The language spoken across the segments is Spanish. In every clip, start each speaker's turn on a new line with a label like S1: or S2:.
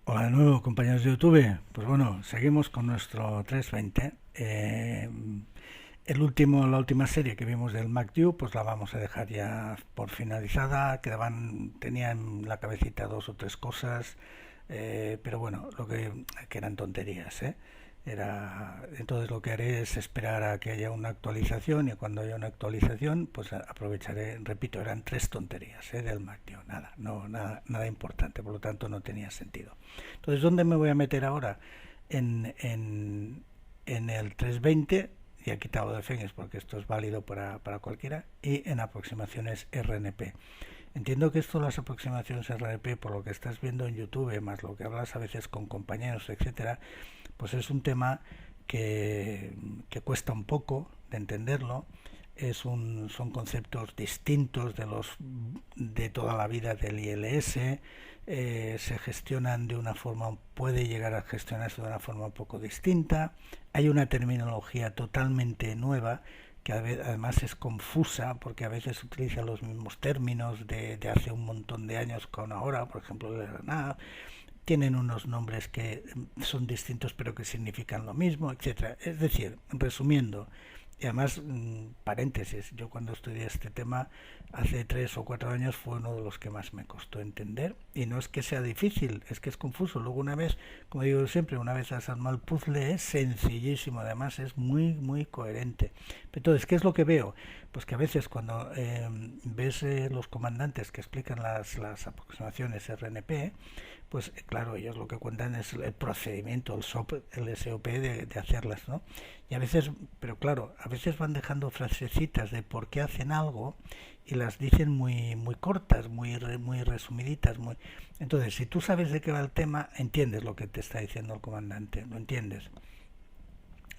S1: Hola de nuevo, compañeros de YouTube. Pues bueno, seguimos con nuestro 320. La última serie que vimos del MacDew, pues la vamos a dejar ya por finalizada. Tenía en la cabecita dos o tres cosas, pero bueno, que eran tonterías, ¿eh? Entonces lo que haré es esperar a que haya una actualización y cuando haya una actualización, pues aprovecharé, repito, eran tres tonterías, ¿eh? Del MacDew, nada, no, nada importante, por lo tanto no tenía sentido. Entonces, ¿dónde me voy a meter ahora? En, en, en el 320, y he quitado de Fenix porque esto es válido para cualquiera, y en aproximaciones RNP. Entiendo que esto, las aproximaciones RNP, por lo que estás viendo en YouTube, más lo que hablas a veces con compañeros, etcétera, pues es un tema que cuesta un poco de entenderlo. Son conceptos distintos de toda la vida del ILS. Se gestionan de una forma, puede llegar a gestionarse de una forma un poco distinta. Hay una terminología totalmente nueva que además es confusa porque a veces utiliza los mismos términos de hace un montón de años con ahora, por ejemplo, el RNAV, tienen unos nombres que son distintos pero que significan lo mismo, etcétera. Es decir, resumiendo, y además, paréntesis, yo cuando estudié este tema hace 3 o 4 años fue uno de los que más me costó entender. Y no es que sea difícil, es que es confuso. Luego una vez, como digo siempre, una vez has armado el puzzle es sencillísimo, además es muy coherente. Entonces, ¿qué es lo que veo? Pues que a veces cuando ves los comandantes que explican las aproximaciones RNP, pues claro, ellos lo que cuentan es el procedimiento, el SOP de hacerlas, ¿no? Y a veces, pero claro, a veces van dejando frasecitas de por qué hacen algo y las dicen muy cortas, muy resumiditas, muy. Entonces, si tú sabes de qué va el tema, entiendes lo que te está diciendo el comandante, lo entiendes.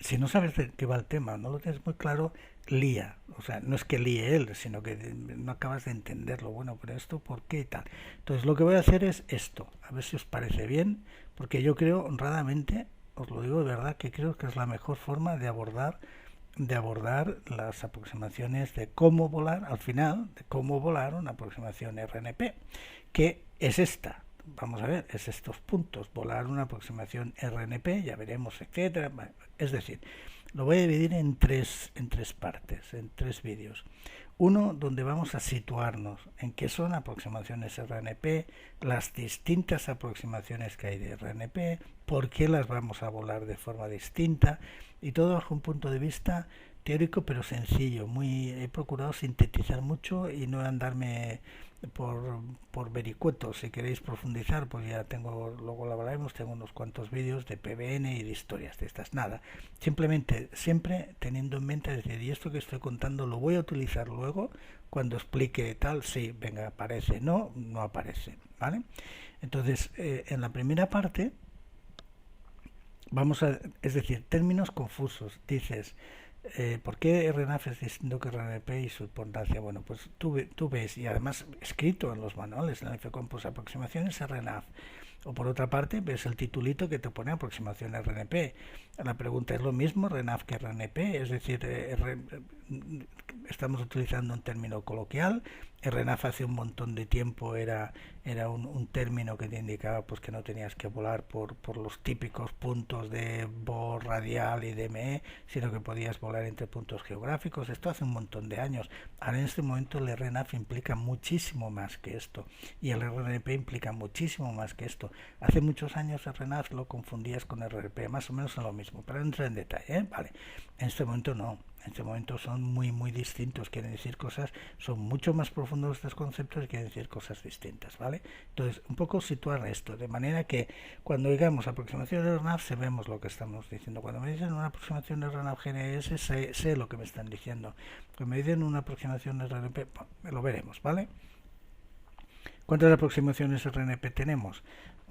S1: Si no sabes de qué va el tema, no lo tienes muy claro, lía. O sea, no es que líe él, sino que no acabas de entenderlo. Bueno, pero esto, ¿por qué y tal? Entonces, lo que voy a hacer es esto, a ver si os parece bien, porque yo creo, honradamente, os lo digo de verdad, que creo que es la mejor forma de abordar las aproximaciones de cómo volar, al final, de cómo volar una aproximación RNP, que es esta. Vamos a ver, es estos puntos, volar una aproximación RNP, ya veremos, etcétera. Es decir, lo voy a dividir en tres partes, en tres vídeos. Uno donde vamos a situarnos en qué son aproximaciones RNP, las distintas aproximaciones que hay de RNP, por qué las vamos a volar de forma distinta, y todo bajo un punto de vista teórico pero sencillo. He procurado sintetizar mucho y no andarme por vericuetos. Si queréis profundizar, pues ya luego lo hablaremos, tengo unos cuantos vídeos de PBN y de historias de estas. Nada, simplemente siempre teniendo en mente, decir, y esto que estoy contando lo voy a utilizar luego cuando explique tal, sí, venga, aparece, no aparece, ¿vale? Entonces, en la primera parte es decir, términos confusos. Dices, ¿por qué RNAV es distinto que RNP y su importancia? Bueno, pues tú ves, y además escrito en los manuales, en el FCOM, pues aproximaciones RNAV. O por otra parte, ves el titulito que te pone aproximación RNP. La pregunta es lo mismo, RNAV que RNP, es decir, estamos utilizando un término coloquial. RNAV hace un montón de tiempo era un término que te indicaba pues que no tenías que volar por los típicos puntos de Bohr, radial y DME, sino que podías volar entre puntos geográficos. Esto hace un montón de años. Ahora en este momento el RNAV implica muchísimo más que esto y el RNP implica muchísimo más que esto. Hace muchos años el RNAV lo confundías con RNP, más o menos en lo mismo, pero no entra en detalle, ¿eh? Vale. En este momento no. En este momento son muy distintos, quieren decir cosas, son mucho más profundos estos conceptos y quieren decir cosas distintas, ¿vale? Entonces, un poco situar esto, de manera que cuando digamos aproximación de RNAV sabemos lo que estamos diciendo. Cuando me dicen una aproximación de RNAV GNS, sé lo que me están diciendo. Cuando me dicen una aproximación de RNP, lo veremos, ¿vale? ¿Cuántas aproximaciones RNP tenemos?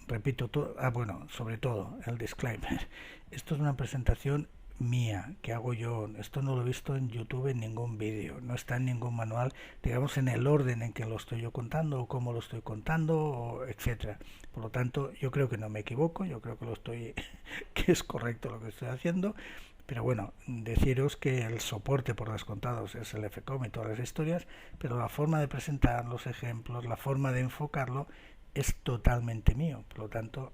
S1: Repito, bueno, sobre todo el disclaimer. Esto es una presentación mía que hago yo. Esto no lo he visto en YouTube en ningún vídeo, no está en ningún manual, digamos en el orden en que lo estoy yo contando o cómo lo estoy contando, etcétera. Por lo tanto, yo creo que no me equivoco, yo creo que es correcto lo que estoy haciendo. Pero bueno, deciros que el soporte por descontados es el FCOM y todas las historias, pero la forma de presentar los ejemplos, la forma de enfocarlo, es totalmente mío, por lo tanto,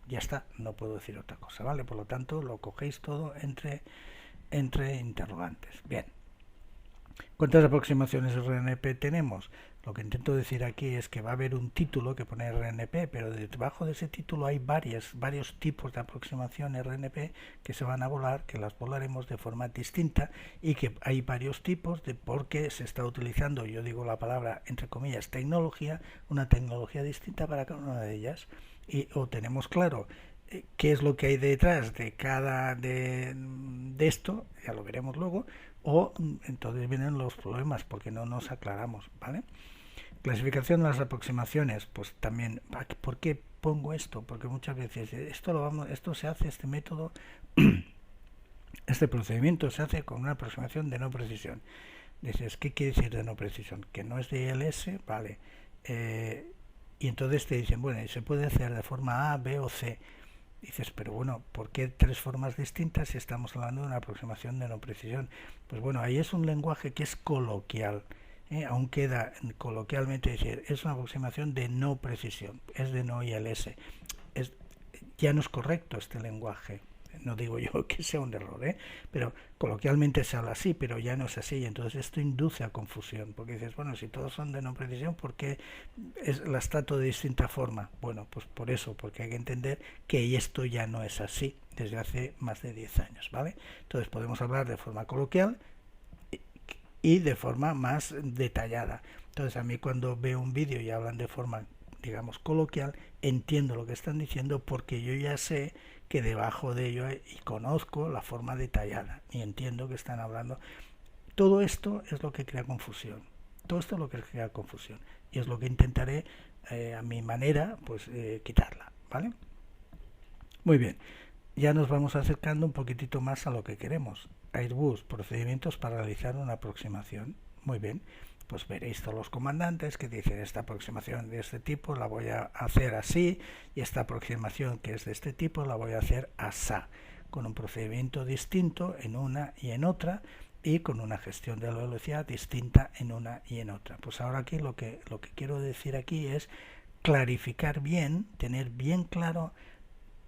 S1: ya está, no puedo decir otra cosa, ¿vale? Por lo tanto, lo cogéis todo entre interrogantes. Bien. ¿Cuántas aproximaciones RNP tenemos? Lo que intento decir aquí es que va a haber un título que pone RNP, pero debajo de ese título hay varios tipos de aproximación RNP que se van a volar, que las volaremos de forma distinta y que hay varios tipos de por qué se está utilizando, yo digo la palabra entre comillas, tecnología, una tecnología distinta para cada una de ellas. Y o tenemos claro qué es lo que hay detrás de cada de esto, ya lo veremos luego, o entonces vienen los problemas porque no nos aclaramos, ¿vale? Clasificación de las aproximaciones, pues también, ¿por qué pongo esto? Porque muchas veces esto se hace, este método, este procedimiento se hace con una aproximación de no precisión. Dices, ¿qué quiere decir de no precisión? Que no es de ILS, vale. Y entonces te dicen, bueno, se puede hacer de forma A, B o C. Dices, pero bueno, ¿por qué tres formas distintas si estamos hablando de una aproximación de no precisión? Pues bueno, ahí es un lenguaje que es coloquial. Aún queda coloquialmente decir, es una aproximación de no precisión, es de no ILS. Es, ya no es correcto este lenguaje. No digo yo que sea un error, pero coloquialmente se habla así, pero ya no es así. Entonces esto induce a confusión, porque dices, bueno, si todos son de no precisión, ¿por qué las trato de distinta forma? Bueno, pues por eso, porque hay que entender que esto ya no es así desde hace más de 10 años, ¿vale? Entonces podemos hablar de forma coloquial y de forma más detallada. Entonces a mí cuando veo un vídeo y hablan de forma, digamos, coloquial, entiendo lo que están diciendo porque yo ya sé que debajo de ello y conozco la forma detallada y entiendo que están hablando. Todo esto es lo que crea confusión. Todo esto es lo que crea confusión y es lo que intentaré a mi manera pues quitarla, ¿vale? Muy bien, ya nos vamos acercando un poquitito más a lo que queremos. Airbus, procedimientos para realizar una aproximación. Muy bien, pues veréis todos los comandantes que dicen esta aproximación de este tipo la voy a hacer así y esta aproximación que es de este tipo la voy a hacer asá, con un procedimiento distinto en una y en otra y con una gestión de la velocidad distinta en una y en otra. Pues ahora aquí lo que quiero decir aquí es clarificar bien, tener bien claro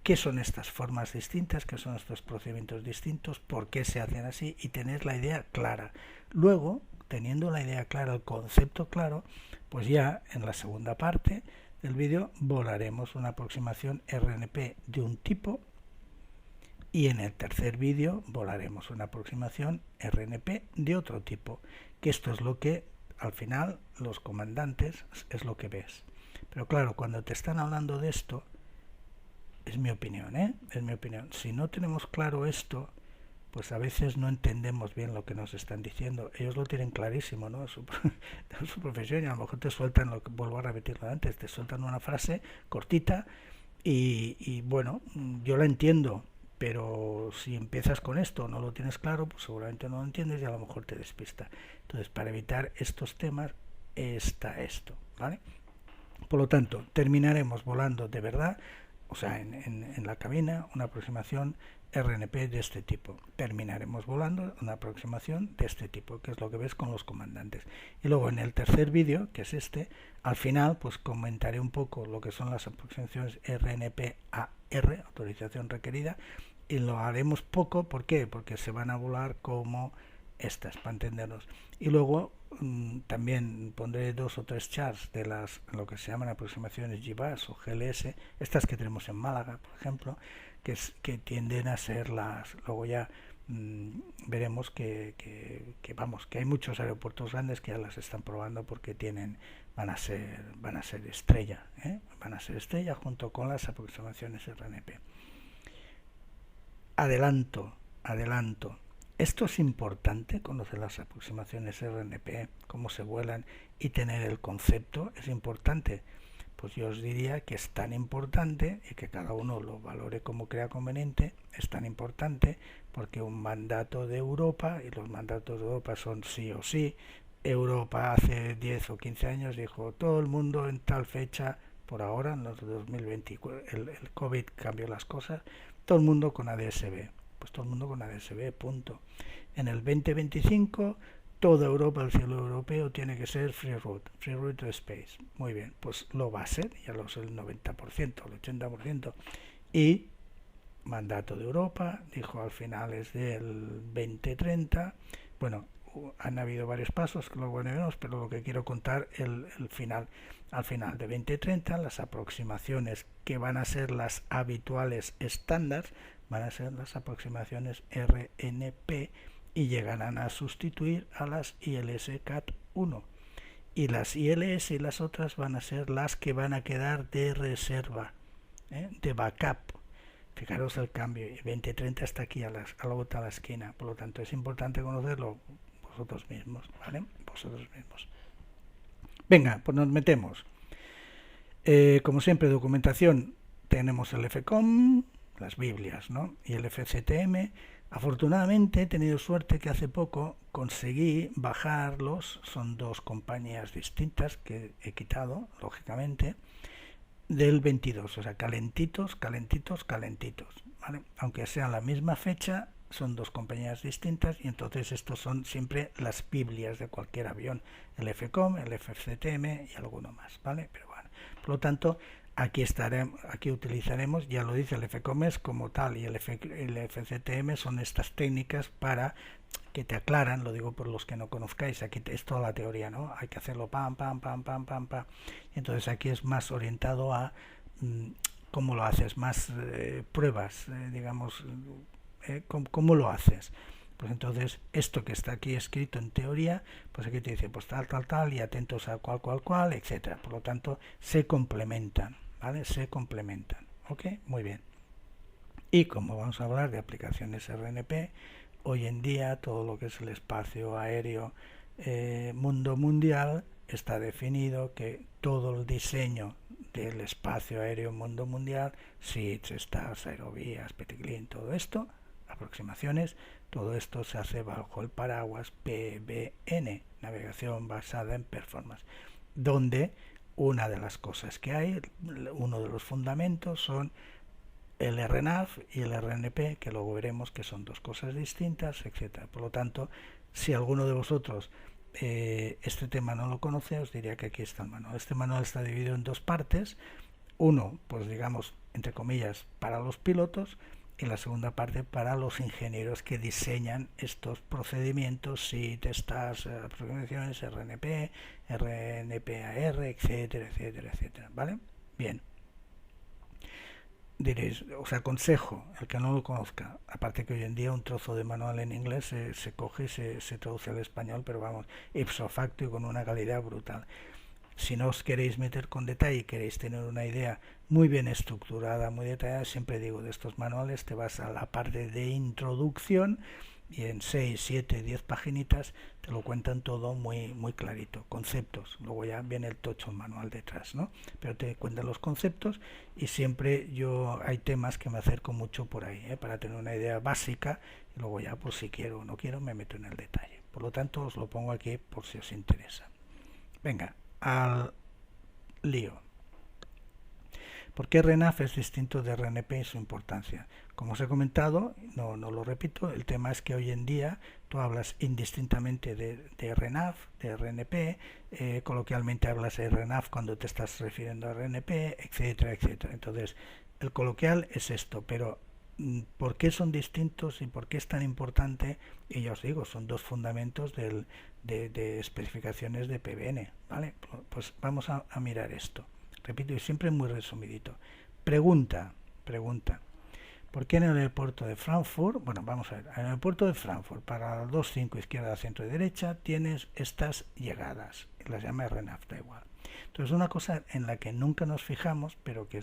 S1: qué son estas formas distintas, qué son estos procedimientos distintos, por qué se hacen así y tener la idea clara. Luego, teniendo la idea clara, el concepto claro, pues ya en la segunda parte del vídeo volaremos una aproximación RNP de un tipo y en el tercer vídeo volaremos una aproximación RNP de otro tipo, que esto es lo que al final los comandantes es lo que ves. Pero claro, cuando te están hablando de esto, es mi opinión, es mi opinión. Si no tenemos claro esto, pues a veces no entendemos bien lo que nos están diciendo. Ellos lo tienen clarísimo, ¿no? Su profesión, y a lo mejor te sueltan, lo que vuelvo a repetirlo antes, te sueltan una frase cortita y bueno, yo la entiendo, pero si empiezas con esto, no lo tienes claro, pues seguramente no lo entiendes y a lo mejor te despista. Entonces, para evitar estos temas está esto, ¿vale? Por lo tanto, terminaremos volando de verdad, o sea, en la cabina, una aproximación RNP de este tipo. Terminaremos volando una aproximación de este tipo, que es lo que ves con los comandantes. Y luego en el tercer vídeo, que es este, al final pues comentaré un poco lo que son las aproximaciones RNP-AR, autorización requerida, y lo haremos poco, ¿por qué? Porque se van a volar como estas, para entendernos. Y luego también pondré 2 o 3 charts de lo que se llaman aproximaciones GBAS o GLS, estas que tenemos en Málaga, por ejemplo, que tienden a ser luego ya veremos que vamos, que hay muchos aeropuertos grandes que ya las están probando porque van a ser estrella, van a ser estrella junto con las aproximaciones RNP. Adelanto. Esto es importante, conocer las aproximaciones RNP, cómo se vuelan y tener el concepto, es importante. Pues yo os diría que es tan importante, y que cada uno lo valore como crea conveniente, es tan importante porque un mandato de Europa, y los mandatos de Europa son sí o sí, Europa hace 10 o 15 años dijo todo el mundo en tal fecha, por ahora, en los 2020, el COVID cambió las cosas, todo el mundo con ADS-B. Pues todo el mundo con ADS-B, punto. En el 2025 toda Europa, el cielo europeo, tiene que ser free route to space. Muy bien, pues lo va a ser, ya lo es el 90%, el 80%. Y mandato de Europa, dijo al finales del 2030, bueno, han habido varios pasos que luego veremos, pero lo que quiero contar el final. Al final de 2030, las aproximaciones que van a ser las habituales estándar van a ser las aproximaciones RNP y llegarán a sustituir a las ILS-CAT-1. Y las ILS y las otras van a ser las que van a quedar de reserva, de backup. Fijaros el cambio, 2030 está aquí a la vuelta a la esquina, por lo tanto es importante conocerlo vosotros mismos, ¿vale? Vosotros mismos. Venga, pues nos metemos. Como siempre, documentación, tenemos el FCOM, las Biblias, ¿no? Y el FCTM. Afortunadamente he tenido suerte que hace poco conseguí bajarlos, son dos compañías distintas que he quitado, lógicamente, del 22, o sea, calentitos, ¿vale? Aunque sean la misma fecha, son dos compañías distintas y entonces estos son siempre las Biblias de cualquier avión, el FCOM, el FCTM y alguno más, ¿vale? Pero bueno, por lo tanto, aquí utilizaremos, ya lo dice el FCOM es como tal y el FCTM son estas técnicas para que te aclaran, lo digo por los que no conozcáis, aquí es toda la teoría, ¿no? Hay que hacerlo pam. Entonces aquí es más orientado a cómo lo haces, más pruebas, digamos, cómo lo haces. Pues entonces esto que está aquí escrito en teoría, pues aquí te dice pues tal y atentos a cual, etcétera. Por lo tanto se complementan, ¿vale? Se complementan, ¿ok? Muy bien. Y como vamos a hablar de aplicaciones RNP, hoy en día todo lo que es el espacio aéreo mundo mundial está definido que todo el diseño del espacio aéreo mundo mundial, SIDS, STARS, aerovías, Peticlin, todo esto, aproximaciones, todo esto se hace bajo el paraguas PBN, navegación basada en performance, donde una de las cosas que hay, uno de los fundamentos son el RNAV y el RNP, que luego veremos que son dos cosas distintas, etcétera. Por lo tanto, si alguno de vosotros este tema no lo conoce, os diría que aquí está el manual. Este manual está dividido en dos partes. Uno, pues digamos, entre comillas, para los pilotos, y la segunda parte para los ingenieros que diseñan estos procedimientos, SID, estas aproximaciones, RNP, RNPAR, etcétera, ¿vale? Bien. Diréis, os aconsejo, el que no lo conozca, aparte que hoy en día un trozo de manual en inglés se coge y se traduce al español, pero vamos, ipso facto y con una calidad brutal. Si no os queréis meter con detalle y queréis tener una idea muy bien estructurada, muy detallada, siempre digo, de estos manuales te vas a la parte de introducción y en 6, 7, 10 paginitas te lo cuentan todo muy clarito, conceptos, luego ya viene el tocho manual detrás, ¿no? Pero te cuentan los conceptos y siempre hay temas que me acerco mucho por ahí, para tener una idea básica y luego ya pues si quiero o no quiero me meto en el detalle. Por lo tanto os lo pongo aquí por si os interesa. Venga, al lío. ¿Por qué RNAV es distinto de RNP y su importancia? Como os he comentado, no lo repito, el tema es que hoy en día tú hablas indistintamente de RNAV, de RNP, coloquialmente hablas de RNAV cuando te estás refiriendo a RNP, etcétera. Entonces, el coloquial es esto, pero ¿por qué son distintos y por qué es tan importante? Y ya os digo, son dos fundamentos de especificaciones de PBN, ¿vale? Pues vamos a mirar esto. Repito, y siempre muy resumidito. Pregunta. ¿Por qué en el aeropuerto de Frankfurt? Bueno, vamos a ver. En el aeropuerto de Frankfurt, para las 2.5 izquierda, centro y derecha, tienes estas llegadas. Las llama RNAV, da igual. Entonces, una cosa en la que nunca nos fijamos, pero que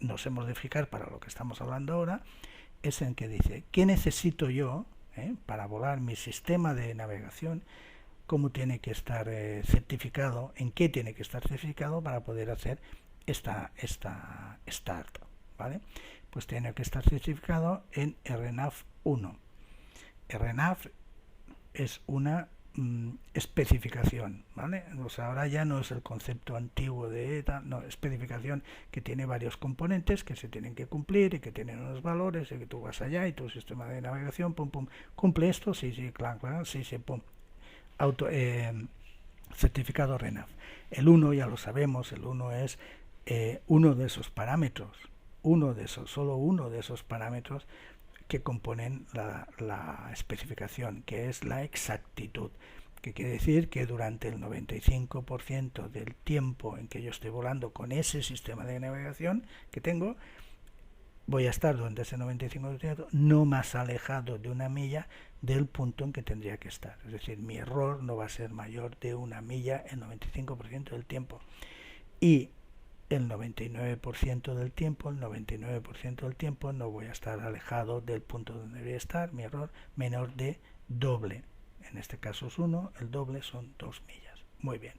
S1: nos hemos de fijar para lo que estamos hablando ahora, es en que dice, ¿qué necesito yo para volar mi sistema de navegación? ¿Cómo tiene que estar certificado? ¿En qué tiene que estar certificado para poder hacer esta start? ¿Vale? Pues tiene que estar certificado en RNAV 1. RNAV es una especificación, ¿vale? O sea, ahora ya no es el concepto antiguo de ETA, no, especificación que tiene varios componentes que se tienen que cumplir y que tienen unos valores y que tú vas allá y tu sistema de navegación, cumple esto, sí, claro, sí, pum. certificado RENAF. El 1 ya lo sabemos, el 1 es uno de esos parámetros, solo uno de esos parámetros que componen la especificación, que es la exactitud, que quiere decir que durante el 95% del tiempo en que yo estoy volando con ese sistema de navegación que tengo, voy a estar durante ese 95% no más alejado de una milla del punto en que tendría que estar. Es decir, mi error no va a ser mayor de una milla el 95% del tiempo. Y el 99% del tiempo, no voy a estar alejado del punto donde debería estar, mi error menor de doble. En este caso es 1, el doble son 2 millas. Muy bien.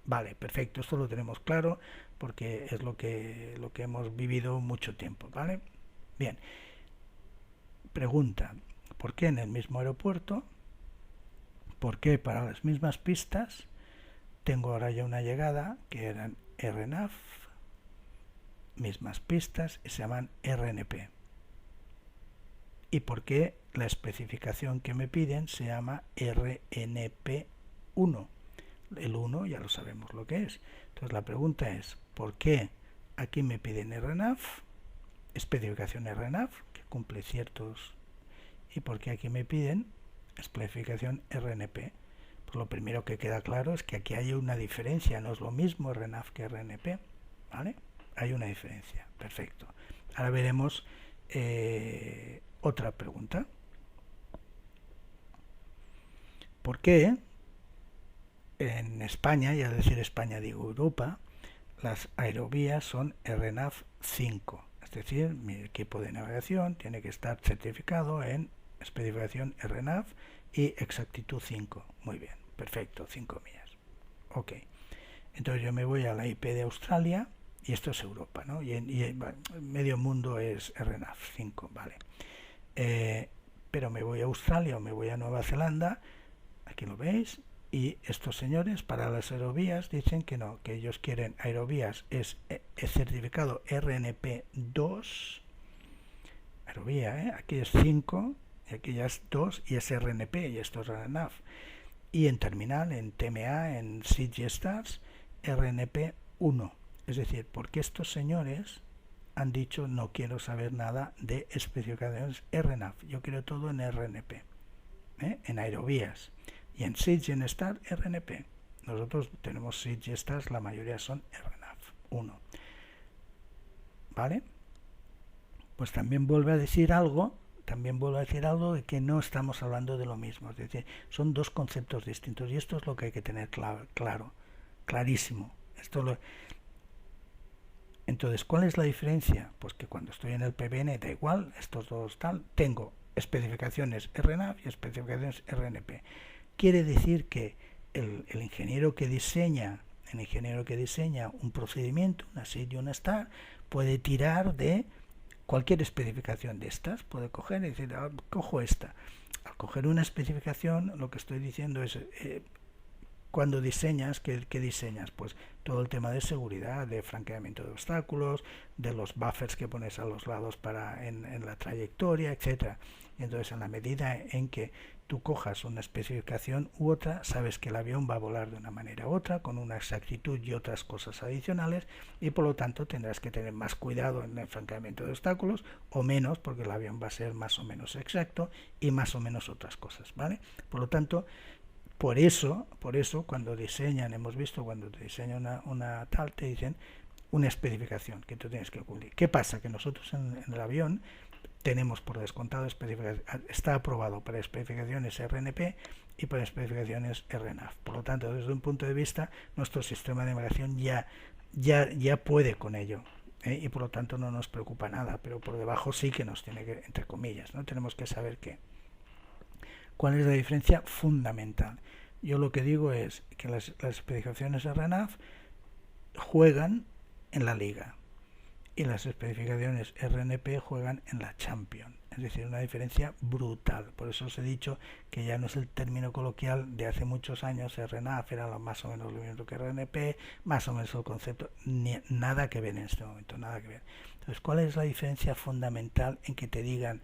S1: Vale, perfecto, esto lo tenemos claro porque es lo que hemos vivido mucho tiempo, ¿vale? Bien. Pregunta, ¿por qué en el mismo aeropuerto, por qué para las mismas pistas tengo ahora ya una llegada que eran RNAV, mismas pistas y se llaman RNP? ¿Y por qué la especificación que me piden se llama RNP1? El 1 ya lo sabemos lo que es. Entonces la pregunta es, ¿por qué aquí me piden RNAV, especificación RNAV, que cumple ciertos, y por qué aquí me piden especificación RNP? Pues lo primero que queda claro es que aquí hay una diferencia, no es lo mismo RNAV que RNP, ¿vale? Hay una diferencia, perfecto. Ahora veremos otra pregunta. ¿Por qué en España, y al decir España digo Europa, las aerovías son RNAV 5? Es decir, mi equipo de navegación tiene que estar certificado en especificación RNAV y exactitud 5. Muy bien, perfecto, 5 millas. Ok. Entonces yo me voy a la IP de Australia, y esto es Europa, ¿no? Y medio mundo es RNAV 5, vale. Pero me voy a Australia o me voy a Nueva Zelanda, aquí lo veis, y estos señores para las aerovías dicen que no, que ellos quieren aerovías, es certificado RNP2, aerovía, aquí es 5, y aquí ya es 2, y es RNP, y esto es RNAV. Y en terminal, en TMA, en SeaJetstars, RNP1. Es decir, porque estos señores han dicho no quiero saber nada de especificaciones RNAV, yo quiero todo en RNP, en aerovías. Y en SeaJetstars RNP. Nosotros tenemos SeaJetstars, la mayoría son RNAV 1. ¿Vale? Pues también vuelve a decir algo de que no estamos hablando de lo mismo. Es decir, son dos conceptos distintos y esto es lo que hay que tener claro, clarísimo. Entonces, ¿cuál es la diferencia? Pues que cuando estoy en el PBN da igual, estos dos tal, tengo especificaciones RNAV y especificaciones RNP. Quiere decir que el ingeniero que diseña un procedimiento, una SID y una STAR, puede tirar de cualquier especificación de estas, puede coger y decir, cojo esta. Al coger una especificación, lo que estoy diciendo es, cuando diseñas, ¿qué diseñas? Pues todo el tema de seguridad, de franqueamiento de obstáculos, de los buffers que pones a los lados en la trayectoria, etcétera. Y entonces, en la medida en que tú cojas una especificación u otra, sabes que el avión va a volar de una manera u otra, con una exactitud y otras cosas adicionales, y por lo tanto tendrás que tener más cuidado en el franqueamiento de obstáculos, o menos, porque el avión va a ser más o menos exacto, y más o menos otras cosas, ¿vale? Por lo tanto, por eso cuando diseñan, hemos visto cuando te diseñan una tal, te dicen una especificación que tú tienes que cumplir. ¿Qué pasa? Que nosotros en el avión tenemos por descontado está aprobado para especificaciones RNP y para especificaciones RNAV. Por lo tanto, desde un punto de vista, nuestro sistema de navegación ya puede con ello. Y por lo tanto no nos preocupa nada, pero por debajo sí que nos tiene que, entre comillas, ¿no? Tenemos que saber cuál es la diferencia fundamental. Yo lo que digo es que las especificaciones RNAV juegan en la liga y las especificaciones RNP juegan en la Champions. Es decir, una diferencia brutal. Por eso os he dicho que ya no es el término coloquial de hace muchos años. RNAV era más o menos lo mismo que RNP, más o menos el concepto. Nada que ver en este momento, nada que ver. Entonces, ¿cuál es la diferencia fundamental en que te digan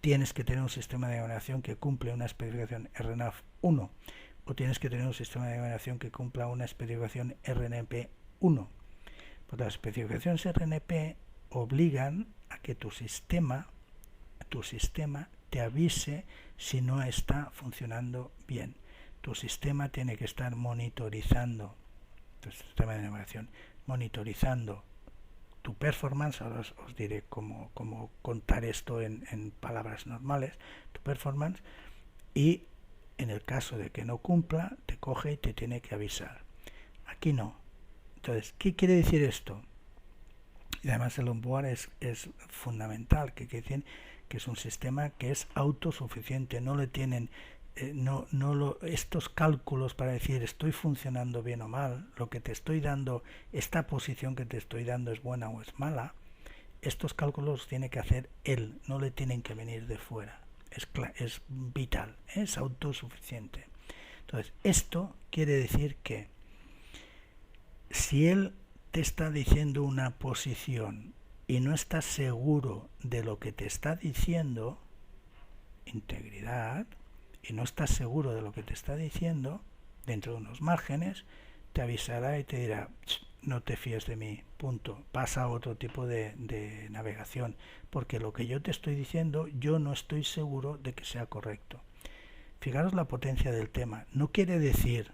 S1: tienes que tener un sistema de navegación que cumple una especificación RNAV 1? o tienes que tener un sistema de navegación que cumpla una especificación RNP 1. Pues las especificaciones RNP obligan a que tu sistema te avise si no está funcionando bien. Tu sistema tiene que estar monitorizando, tu sistema de navegación, monitorizando tu performance. Ahora os diré cómo contar esto en palabras normales, tu performance, y en el caso de que no cumpla, te coge y te tiene que avisar. Aquí no. Entonces, ¿qué quiere decir esto? Y además el onboard es fundamental, que es un sistema que es autosuficiente, no le tienen estos cálculos para decir estoy funcionando bien o mal, lo que te estoy dando, esta posición que te estoy dando es buena o es mala. Estos cálculos tiene que hacer él, no le tienen que venir de fuera. Es vital, es autosuficiente. Entonces, esto quiere decir que si él te está diciendo una posición y no estás seguro de lo que te está diciendo, integridad, y no estás seguro de lo que te está diciendo, dentro de unos márgenes, te avisará y te dirá, no te fíes de mí, punto, pasa a otro tipo de navegación, porque lo que yo te estoy diciendo, yo no estoy seguro de que sea correcto. Fijaros la potencia del tema. No quiere decir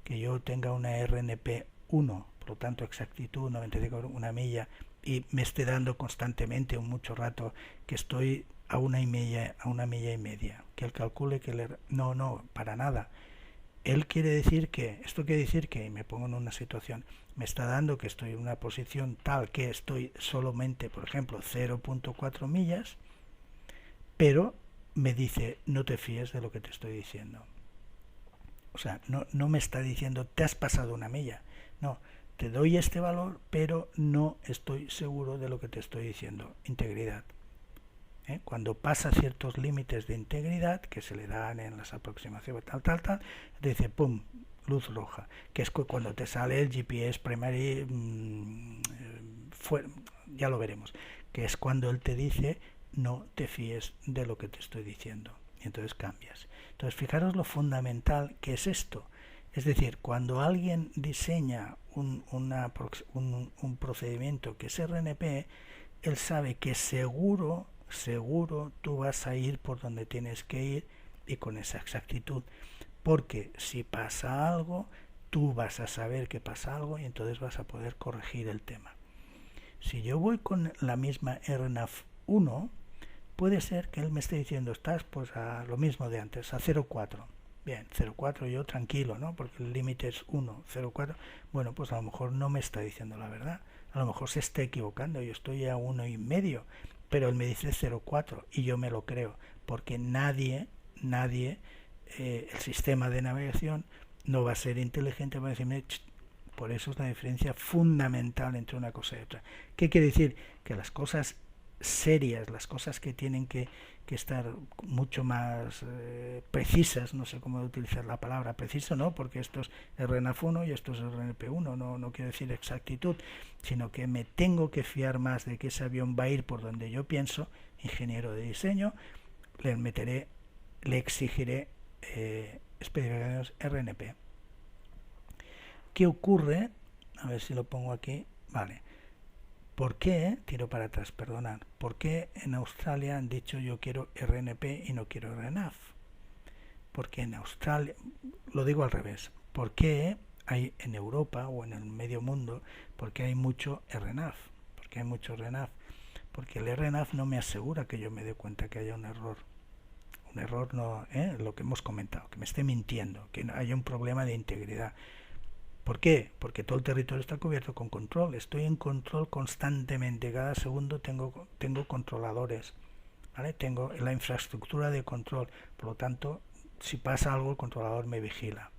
S1: que yo tenga una RNP 1, por lo tanto exactitud 95, una milla, y me esté dando constantemente mucho rato que estoy a una milla y media, que él calcule que no, para nada. Él quiere decir que, esto quiere decir que, y me pongo en una situación, me está dando que estoy en una posición tal que estoy solamente, por ejemplo, 0.4 millas, pero me dice, no te fíes de lo que te estoy diciendo. O sea, no me está diciendo, te has pasado una milla. No, te doy este valor, pero no estoy seguro de lo que te estoy diciendo. Integridad. Cuando pasa ciertos límites de integridad que se le dan en las aproximaciones, te dice, pum, luz roja, que es cuando te sale el GPS primary, ya lo veremos, que es cuando él te dice, no te fíes de lo que te estoy diciendo, y entonces cambias. Entonces, fijaros lo fundamental que es esto. Es decir, cuando alguien diseña un procedimiento que es RNP, él sabe que seguro tú vas a ir por donde tienes que ir y con esa exactitud, porque si pasa algo, tú vas a saber que pasa algo y entonces vas a poder corregir el tema. Si yo voy con la misma RNAV 1, puede ser que él me esté diciendo, estás pues a lo mismo de antes, a 0,4. Bien, 0,4 yo tranquilo, ¿no? Porque el límite es 1, 0,4. Bueno, pues a lo mejor no me está diciendo la verdad. A lo mejor se está equivocando, yo estoy a 1,5, pero él me dice 0,4 y yo me lo creo, porque nadie, el sistema de navegación no va a ser inteligente para decirme, por eso es la diferencia fundamental entre una cosa y otra. ¿Qué quiere decir? Que las cosas serias, las cosas que tienen que estar mucho más precisas, no sé cómo utilizar la palabra preciso, no, porque esto es RNAV1 y esto es RNP1, no quiero decir exactitud, sino que me tengo que fiar más de que ese avión va a ir por donde yo pienso, ingeniero de diseño, le exigiré especificaciones RNP. ¿Qué ocurre? A ver si lo pongo aquí, vale. ¿Por qué? Tiro para atrás, perdonad. ¿Por qué en Australia han dicho yo quiero RNP y no quiero RNAV? Porque en Australia, lo digo al revés, ¿por qué hay en Europa o en el medio mundo, por qué hay mucho RNAV? ¿Por qué hay mucho RNAV? Porque el RNAV no me asegura que yo me dé cuenta que haya un error. Un error no, lo que hemos comentado, que me esté mintiendo, que haya un problema de integridad. ¿Por qué? Porque todo el territorio está cubierto con control. Estoy en control constantemente. Cada segundo tengo controladores, ¿vale? Tengo la infraestructura de control. Por lo tanto, si pasa algo, el controlador me vigila.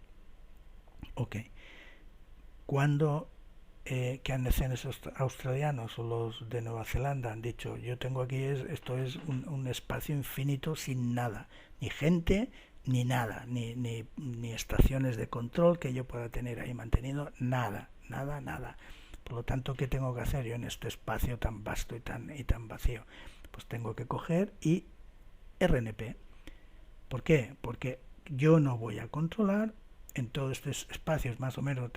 S1: Ok. Cuando que han sido esos australianos o los de Nueva Zelanda han dicho, yo tengo aquí, esto es un espacio infinito sin nada, ni gente, ni nada, ni estaciones de control que yo pueda tener ahí mantenido, nada. Por lo tanto, ¿qué tengo que hacer yo en este espacio tan vasto y tan vacío? Pues tengo que coger y RNP. ¿Por qué? Porque yo no voy a controlar en todos estos espacios más o menos,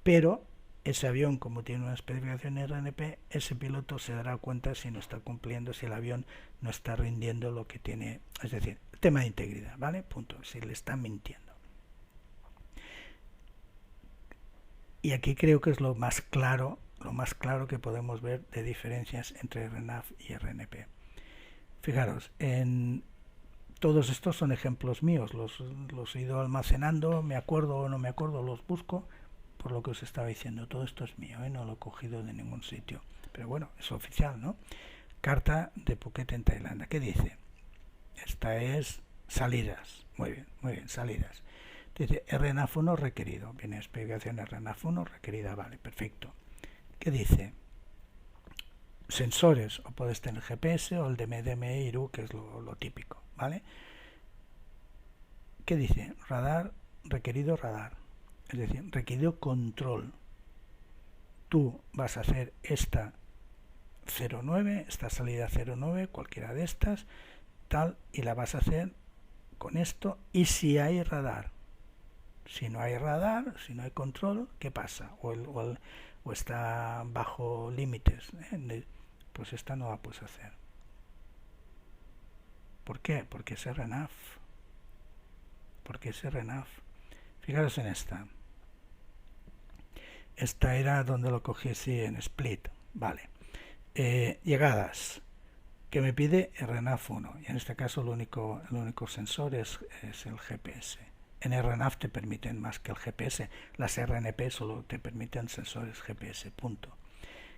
S1: pero ese avión, como tiene una especificación RNP, ese piloto se dará cuenta si no está cumpliendo, si el avión no está rindiendo lo que tiene, es decir, el tema de integridad, ¿vale? Punto, si le están mintiendo. Y aquí creo que es lo más claro que podemos ver de diferencias entre RNAV y RNP. Fijaros, todos estos son ejemplos míos, los he ido almacenando, me acuerdo o no me acuerdo, los busco, por lo que os estaba diciendo. Todo esto es mío, no lo he cogido de ningún sitio. Pero bueno, es oficial, ¿no? Carta de Phuket en Tailandia. ¿Qué dice? Esta es salidas. Muy bien, salidas. Dice RNAV1 requerido. Viene explicación RNAV1 requerida, vale, perfecto. ¿Qué dice? Sensores, o puedes tener GPS o el DME IRU, que es lo típico, ¿vale? ¿Qué dice? Radar, requerido radar, es decir, requerido control. Tú vas a hacer esta 09, esta salida 09, cualquiera de estas, tal, y la vas a hacer con esto, y si hay radar. Si no hay radar, si no hay control, ¿qué pasa? O está bajo límites, pues esta no la puedes hacer. ¿Por qué? Porque es RNAV. Porque es RNAV. Fijaros en esta. Esta era donde lo cogí, sí, en split. Vale. Llegadas. Que me pide RNAV1. Y en este caso el único sensor es el GPS. En RNAV te permiten más que el GPS. Las RNP solo te permiten sensores GPS. Punto.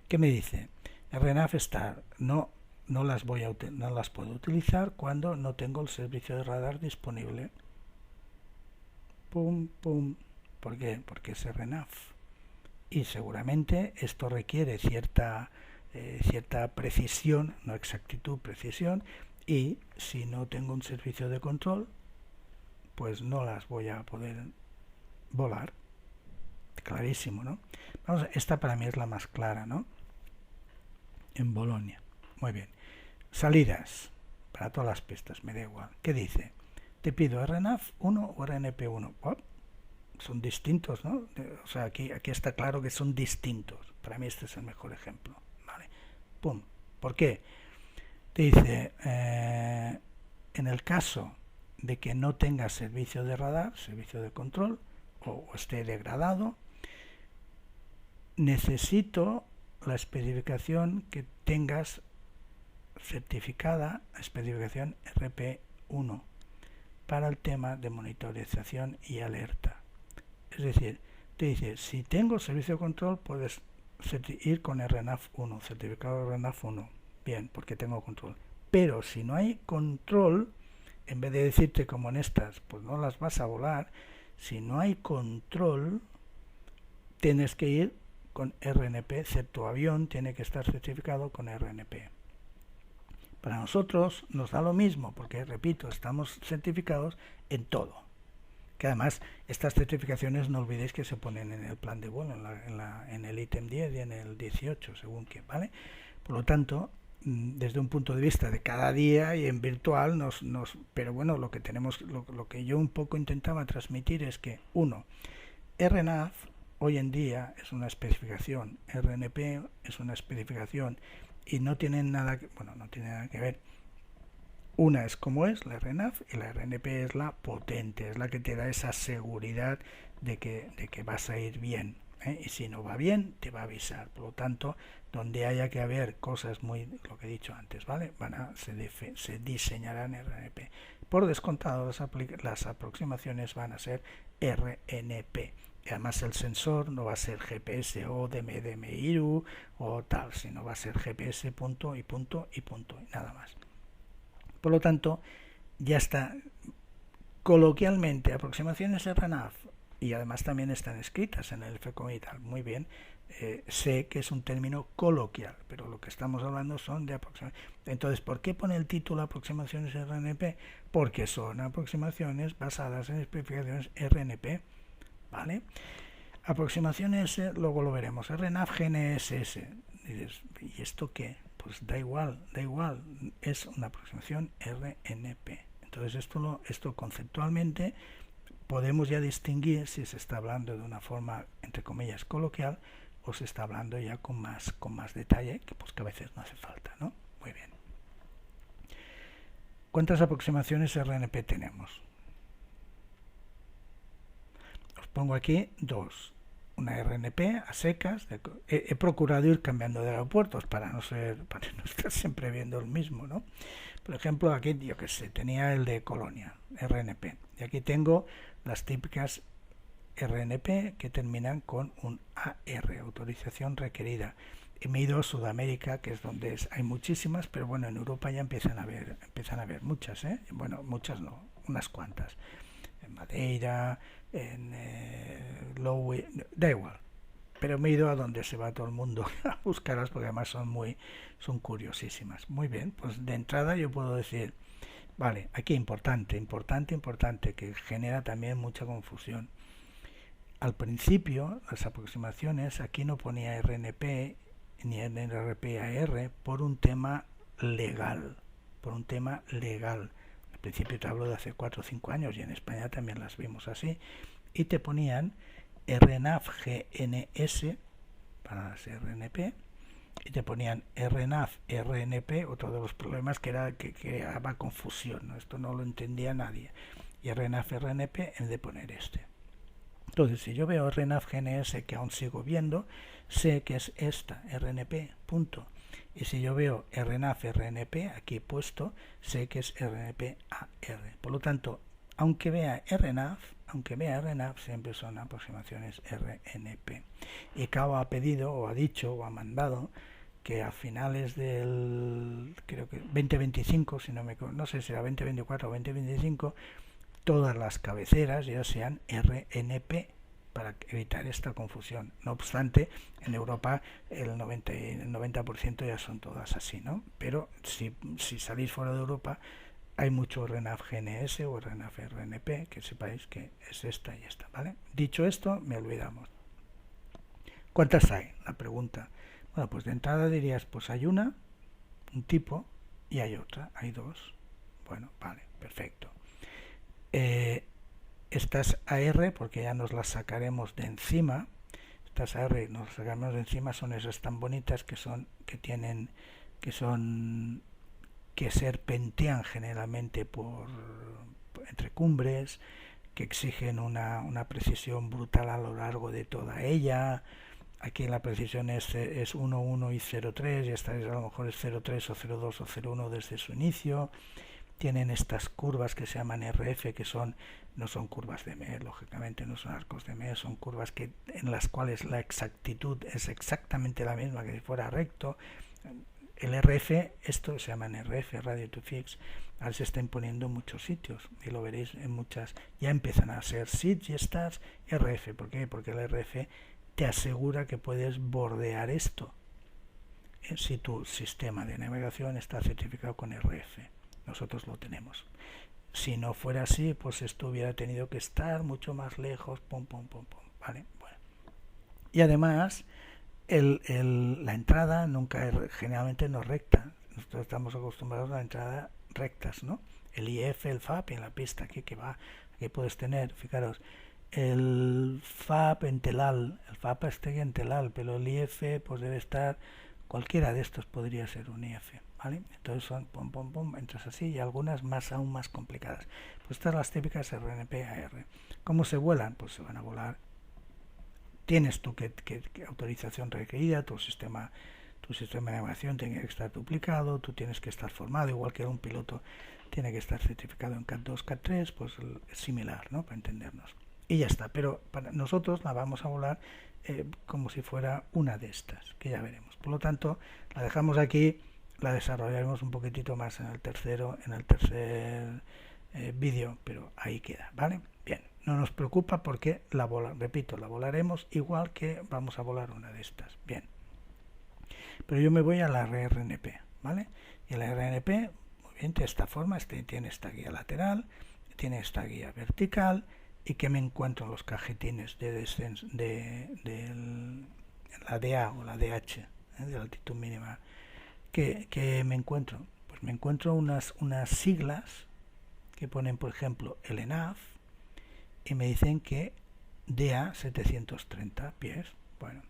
S1: ¿Qué me dice? RNAV está, no las puedo utilizar cuando no tengo el servicio de radar disponible. Pum, pum. ¿Por qué? Porque es RNAV. Y seguramente esto requiere cierta precisión, no exactitud, precisión, y si no tengo un servicio de control, pues no las voy a poder volar. Clarísimo, ¿no? Vamos, esta para mí es la más clara, ¿no? En Bolonia. Muy bien. Salidas. Para todas las pistas, me da igual. ¿Qué dice? Te pido RNAV1 o RNP1. Oh, son distintos, ¿no? O sea, aquí está claro que son distintos. Para mí este es el mejor ejemplo. ¿Vale? Pum. ¿Por qué? Te dice, en el caso de que no tenga servicio de radar, servicio de control, o esté degradado, necesito la especificación que tengas certificada, especificación RP1, para el tema de monitorización y alerta. Es decir, te dice, si tengo servicio de control, puedes ir con RNAV1, certificado RNAV1, bien, porque tengo control. Pero si no hay control, en vez de decirte como en estas, pues no las vas a volar, si no hay control, tienes que ir con RNP, tu avión tiene que estar certificado con RNP. Para nosotros nos da lo mismo, porque, repito, estamos certificados en todo. Que además, estas certificaciones no olvidéis que se ponen en el plan de vuelo, en el ítem 10 y en el 18, según que, ¿vale? Por lo tanto, desde un punto de vista de cada día y en virtual, pero bueno, lo que yo un poco intentaba transmitir es que, uno, RNAV hoy en día es una especificación, RNP es una especificación y no tienen nada que ver. Una es como es, la RNAV, y la RNP es la potente, es la que te da esa seguridad de que vas a ir bien. Y si no va bien, te va a avisar. Por lo tanto, donde haya que haber cosas lo que he dicho antes, ¿vale? Se diseñarán RNP. Por descontado, las aproximaciones van a ser RNP. Y además el sensor no va a ser GPS o DMI-IRU o tal, sino va a ser GPS punto y punto y punto, y nada más. Por lo tanto, ya está. Coloquialmente, aproximaciones RNAV, y además también están escritas en el FECOM y tal, muy bien, sé que es un término coloquial, pero lo que estamos hablando son de aproximaciones. Entonces, ¿por qué pone el título aproximaciones RNP? Porque son aproximaciones basadas en especificaciones RNP, ¿vale? Aproximaciones, luego lo veremos, RNAV GNSS. ¿Y esto qué? Pues da igual, es una aproximación RNP. Entonces esto conceptualmente podemos ya distinguir si se está hablando de una forma, entre comillas, coloquial, o se está hablando ya con más detalle, que a veces no hace falta, ¿no? Muy bien. ¿Cuántas aproximaciones RNP tenemos? Os pongo aquí dos. Una RNP a secas. He procurado ir cambiando de aeropuertos para no estar siempre viendo el mismo, ¿no? Por ejemplo, aquí, yo que sé, tenía el de Colonia, RNP. Y aquí tengo las típicas RNP que terminan con un AR, autorización requerida. Y me he ido a Sudamérica, que es donde hay muchísimas, pero bueno, en Europa ya empiezan a haber muchas, ¿eh? Bueno, muchas no, unas cuantas. En Madeira, en Lowe, da igual. Pero me he ido a donde se va todo el mundo a buscarlas, porque además son curiosísimas. Muy bien, pues de entrada yo puedo decir, vale, aquí importante, que genera también mucha confusión. Al principio, las aproximaciones, aquí no ponía RNP ni NRP-AR por un tema legal. Al principio te hablo de hace 4 o 5 años y en España también las vimos así. Y te ponían RNAV-GNS para las RNP y te ponían RNAV-RNP, otro de los problemas que era que creaba confusión, ¿no? Esto no lo entendía nadie. Y RNAV-RNP en vez de poner este. Entonces, si yo veo RNAV-GNS que aún sigo viendo, sé que es esta, RNP, punto. Y si yo veo RNAV-RNP aquí puesto, sé que es RNP-AR. Por lo tanto, aunque vea RNAV, siempre son aproximaciones RNP. Y CAO ha pedido, o ha dicho, o ha mandado que a finales del, creo que 2025, si no sé si era 2024 o 2025, todas las cabeceras ya sean RNP para evitar esta confusión. No obstante, en Europa el 90% ya son todas así, ¿no? Pero si salís fuera de Europa, hay mucho RNAV-GNS o RNAV-RNP, que sepáis que es esta y esta, ¿vale? Dicho esto, me olvidamos. ¿Cuántas hay? La pregunta. Bueno, pues de entrada dirías, pues hay una, un tipo, y hay otra, hay dos. Bueno, vale, perfecto. Estas AR, porque ya nos las sacaremos de encima, estas AR nos las sacaremos de encima, son esas tan bonitas que serpentean generalmente entre cumbres, que exigen una precisión brutal a lo largo de toda ella. Aquí la precisión es 1,1 y 0,3, y esta a lo mejor es 0,3 o 0,2 o 0,1 desde su inicio. Tienen estas curvas que se llaman RF, que no son curvas de Meade, lógicamente no son arcos de Meade, son curvas en las cuales la exactitud es exactamente la misma que si fuera recto. El RF, esto se llama RF, Radio to Fix, ahora se está imponiendo en muchos sitios y lo veréis en muchas, ya empiezan a ser SIDS y estas RF. ¿Por qué? Porque el RF te asegura que puedes bordear esto si tu sistema de navegación está certificado con RF. Nosotros lo tenemos. Si no fuera así, pues esto hubiera tenido que estar mucho más lejos, ¿vale? Bueno. Y además, la entrada generalmente no es recta. Nosotros estamos acostumbrados a la entrada rectas, ¿no? El IF, el FAP en la pista aquí puedes tener, fijaros, el FAP en telal, el FAP está en telal, pero el IF pues debe estar, cualquiera de estos podría ser un IF, ¿vale? Entonces son entras así, y algunas aún más complicadas. Pues estas son las típicas RNP-AR. ¿Cómo se vuelan? Pues se van a volar. Tienes tú que autorización requerida, tu sistema de navegación tiene que estar duplicado, tú tienes que estar formado, igual que un piloto tiene que estar certificado en CAT 2, CAT 3, pues es similar, ¿no? Para entendernos. Y ya está, pero para nosotros la vamos a volar como si fuera una de estas, que ya veremos. Por lo tanto, la dejamos aquí, la desarrollaremos un poquitito más en el tercer vídeo, pero ahí queda, ¿vale? Bien, no nos preocupa porque la volaremos igual que vamos a volar una de estas. Bien, pero yo me voy a la RNP, ¿vale? Y la RNP, muy bien, de esta forma, tiene esta guía lateral, tiene esta guía vertical, y que me encuentro en los cajetines de descenso de la DA o la DH, de altitud mínima. ¿Qué me encuentro? Pues me encuentro unas siglas que ponen, por ejemplo, el ENAF y me dicen que DA 730 pies. Bueno,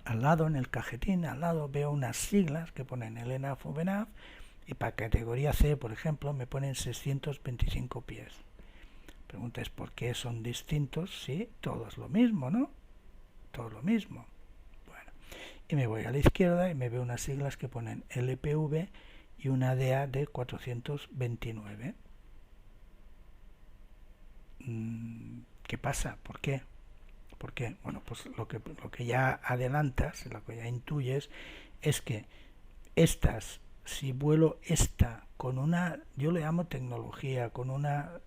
S1: al lado, en el cajetín, al lado veo unas siglas que ponen el ENAF o BENAF y para categoría C, por ejemplo, me ponen 625 pies. Pregunta es ¿por qué son distintos? Sí, todo es lo mismo, ¿no? Todo lo mismo. Bueno, y me voy a la izquierda y me veo unas siglas que ponen LPV y una DA de 429. ¿Qué pasa? ¿Por qué? ¿Por qué? Bueno, pues lo que ya adelantas, lo que ya intuyes, es que estas, si vuelo esta con una, yo le llamo tecnología, con una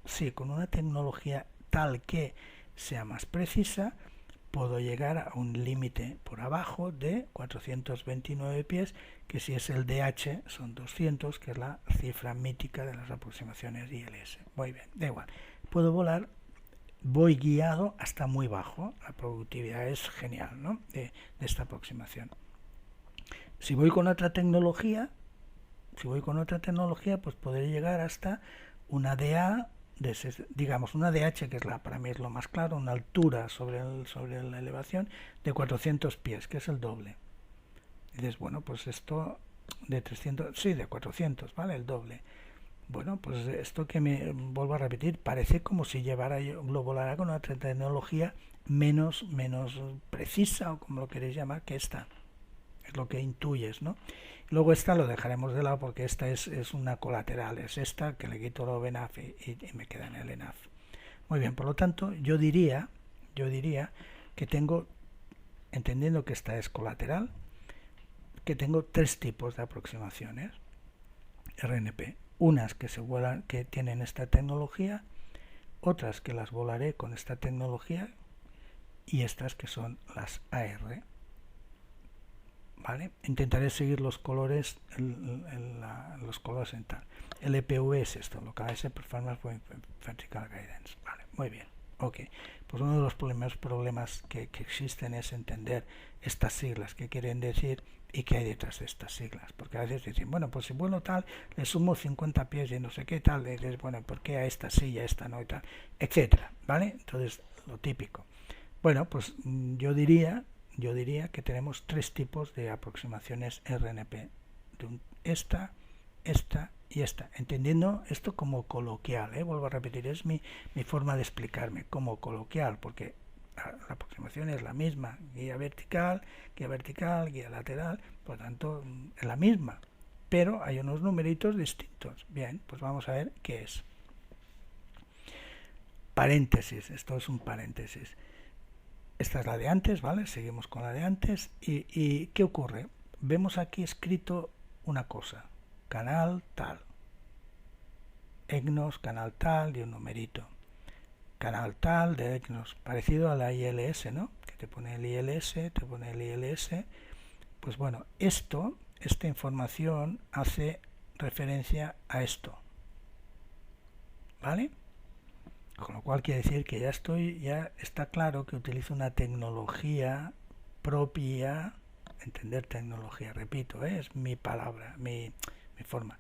S1: tecnología tal que sea más precisa, puedo llegar a un límite por abajo de 429 pies, que si es el DH son 200, que es la cifra mítica de las aproximaciones ILS. Muy bien, da igual. Puedo volar, voy guiado hasta muy bajo, la productividad es genial, ¿no? de esta aproximación. Si voy con otra tecnología, pues podré llegar hasta una DA, digamos una DH, que es para mí es lo más claro, una altura sobre la elevación de 400 pies, que es el doble. Y dices, bueno, pues esto de 300, sí, de 400, ¿vale? El doble. Bueno, pues esto que me vuelvo a repetir, parece como si lo volara con otra tecnología menos precisa, o como lo queréis llamar, que esta. Es lo que intuyes, ¿no? Luego esta lo dejaremos de lado porque esta es una colateral, es esta que le quito lo BENAF y me queda en el ENAF. Muy bien, por lo tanto, yo diría que tengo, entendiendo que esta es colateral, que tengo tres tipos de aproximaciones RNP. Unas que se vuelan, que tienen esta tecnología, otras que las volaré con esta tecnología y estas que son las AR. ¿Vale? Intentaré seguir los colores, los colores en tal. El EPV es esto, Local Performance Vertical Guidance. Vale, muy bien. Ok, pues uno de los problemas que existen es entender estas siglas, qué quieren decir y qué hay detrás de estas siglas. Porque a veces dicen, bueno, pues si vuelo tal, le sumo 50 pies y no sé qué tal, y dices, bueno, ¿por qué a esta sí y a esta no y tal? Etcétera, ¿vale? Entonces, lo típico. Bueno, pues yo diría que tenemos tres tipos de aproximaciones RNP. Esta y esta. Entendiendo esto como coloquial, vuelvo a repetir, es mi forma de explicarme, como coloquial, porque la aproximación es la misma, guía vertical, guía lateral, por lo tanto es la misma, pero hay unos numeritos distintos. Bien, pues vamos a ver qué es. Paréntesis, esto es un paréntesis. Esta es la de antes, ¿vale? Seguimos con la de antes. ¿Y qué ocurre? Vemos aquí escrito una cosa. Canal tal. EGNOS, canal tal y un numerito. Canal tal de EGNOS. Parecido a la ILS, ¿no? Que te pone el ILS, te pone el ILS. Pues bueno, esta información hace referencia a esto. ¿Vale? Con lo cual quiere decir que ya está claro que utilizo una tecnología propia, entender tecnología, repito, es mi palabra, mi forma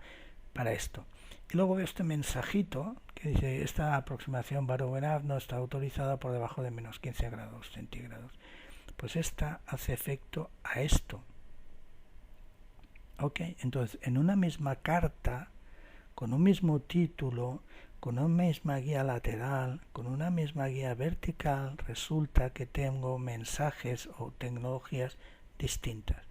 S1: para esto. Y luego veo este mensajito que dice, esta aproximación Baro-BENAF no está autorizada por debajo de menos 15 grados centígrados. Pues esta hace efecto a esto. Ok, entonces en una misma carta, con un mismo título, con una misma guía lateral, con una misma guía vertical, resulta que tengo mensajes o tecnologías distintas.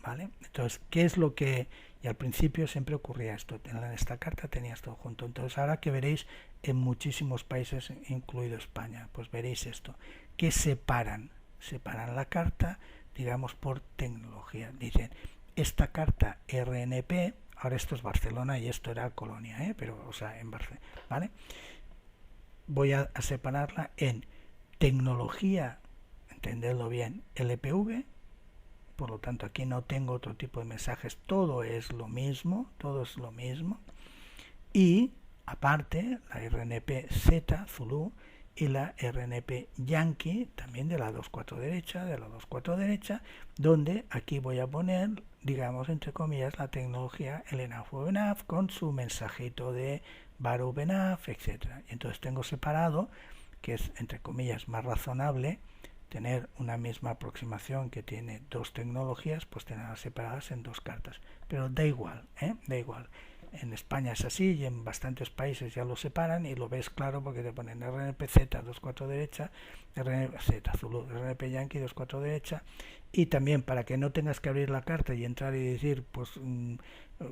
S1: ¿Vale? Entonces, ¿qué es lo que...? Y al principio siempre ocurría esto, en esta carta tenía esto junto. Entonces, ahora que veréis en muchísimos países, incluido España, pues veréis esto, que separan la carta, digamos, por tecnología. Dicen, esta carta RNP, ahora esto es Barcelona y esto era Colonia, pero, o sea, en Barcelona, ¿vale? Voy a separarla en tecnología, entenderlo bien, LPV, por lo tanto aquí no tengo otro tipo de mensajes, todo es lo mismo, y aparte la RNP Z, Zulu, y la RNP Yankee, también de la 2.4 derecha, donde aquí voy a poner, digamos, entre comillas, la tecnología LNAV con su mensajito de Baro Benaf, etcétera. Y entonces tengo separado, que es, entre comillas, más razonable, tener una misma aproximación que tiene dos tecnologías, pues tenerlas separadas en dos cartas. Pero da igual, da igual. En España es así y en bastantes países ya lo separan y lo ves claro porque te ponen RNPZ 2.4 derecha, RNPZ Zulu, RNP Yankee 2.4 derecha, y también para que no tengas que abrir la carta y entrar y decir pues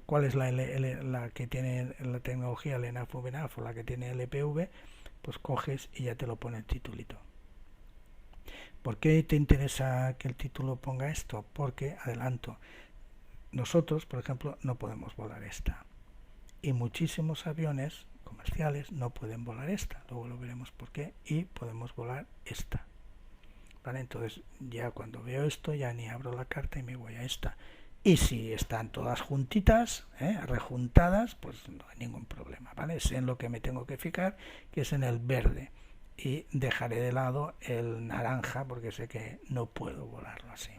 S1: cuál es la que tiene la tecnología LNAV o la que tiene LPV, pues coges y ya te lo pone el titulito. ¿Por qué te interesa que el título ponga esto? Porque, adelanto, nosotros, por ejemplo, no podemos volar esta. Y muchísimos aviones comerciales no pueden volar esta. Luego lo veremos por qué. Y podemos volar esta. ¿Vale? Entonces, ya cuando veo esto, ya ni abro la carta y me voy a esta. Y si están todas juntitas, rejuntadas, pues no hay ningún problema. ¿Vale? Es en lo que me tengo que fijar, que es en el verde. Y dejaré de lado el naranja porque sé que no puedo volarlo así.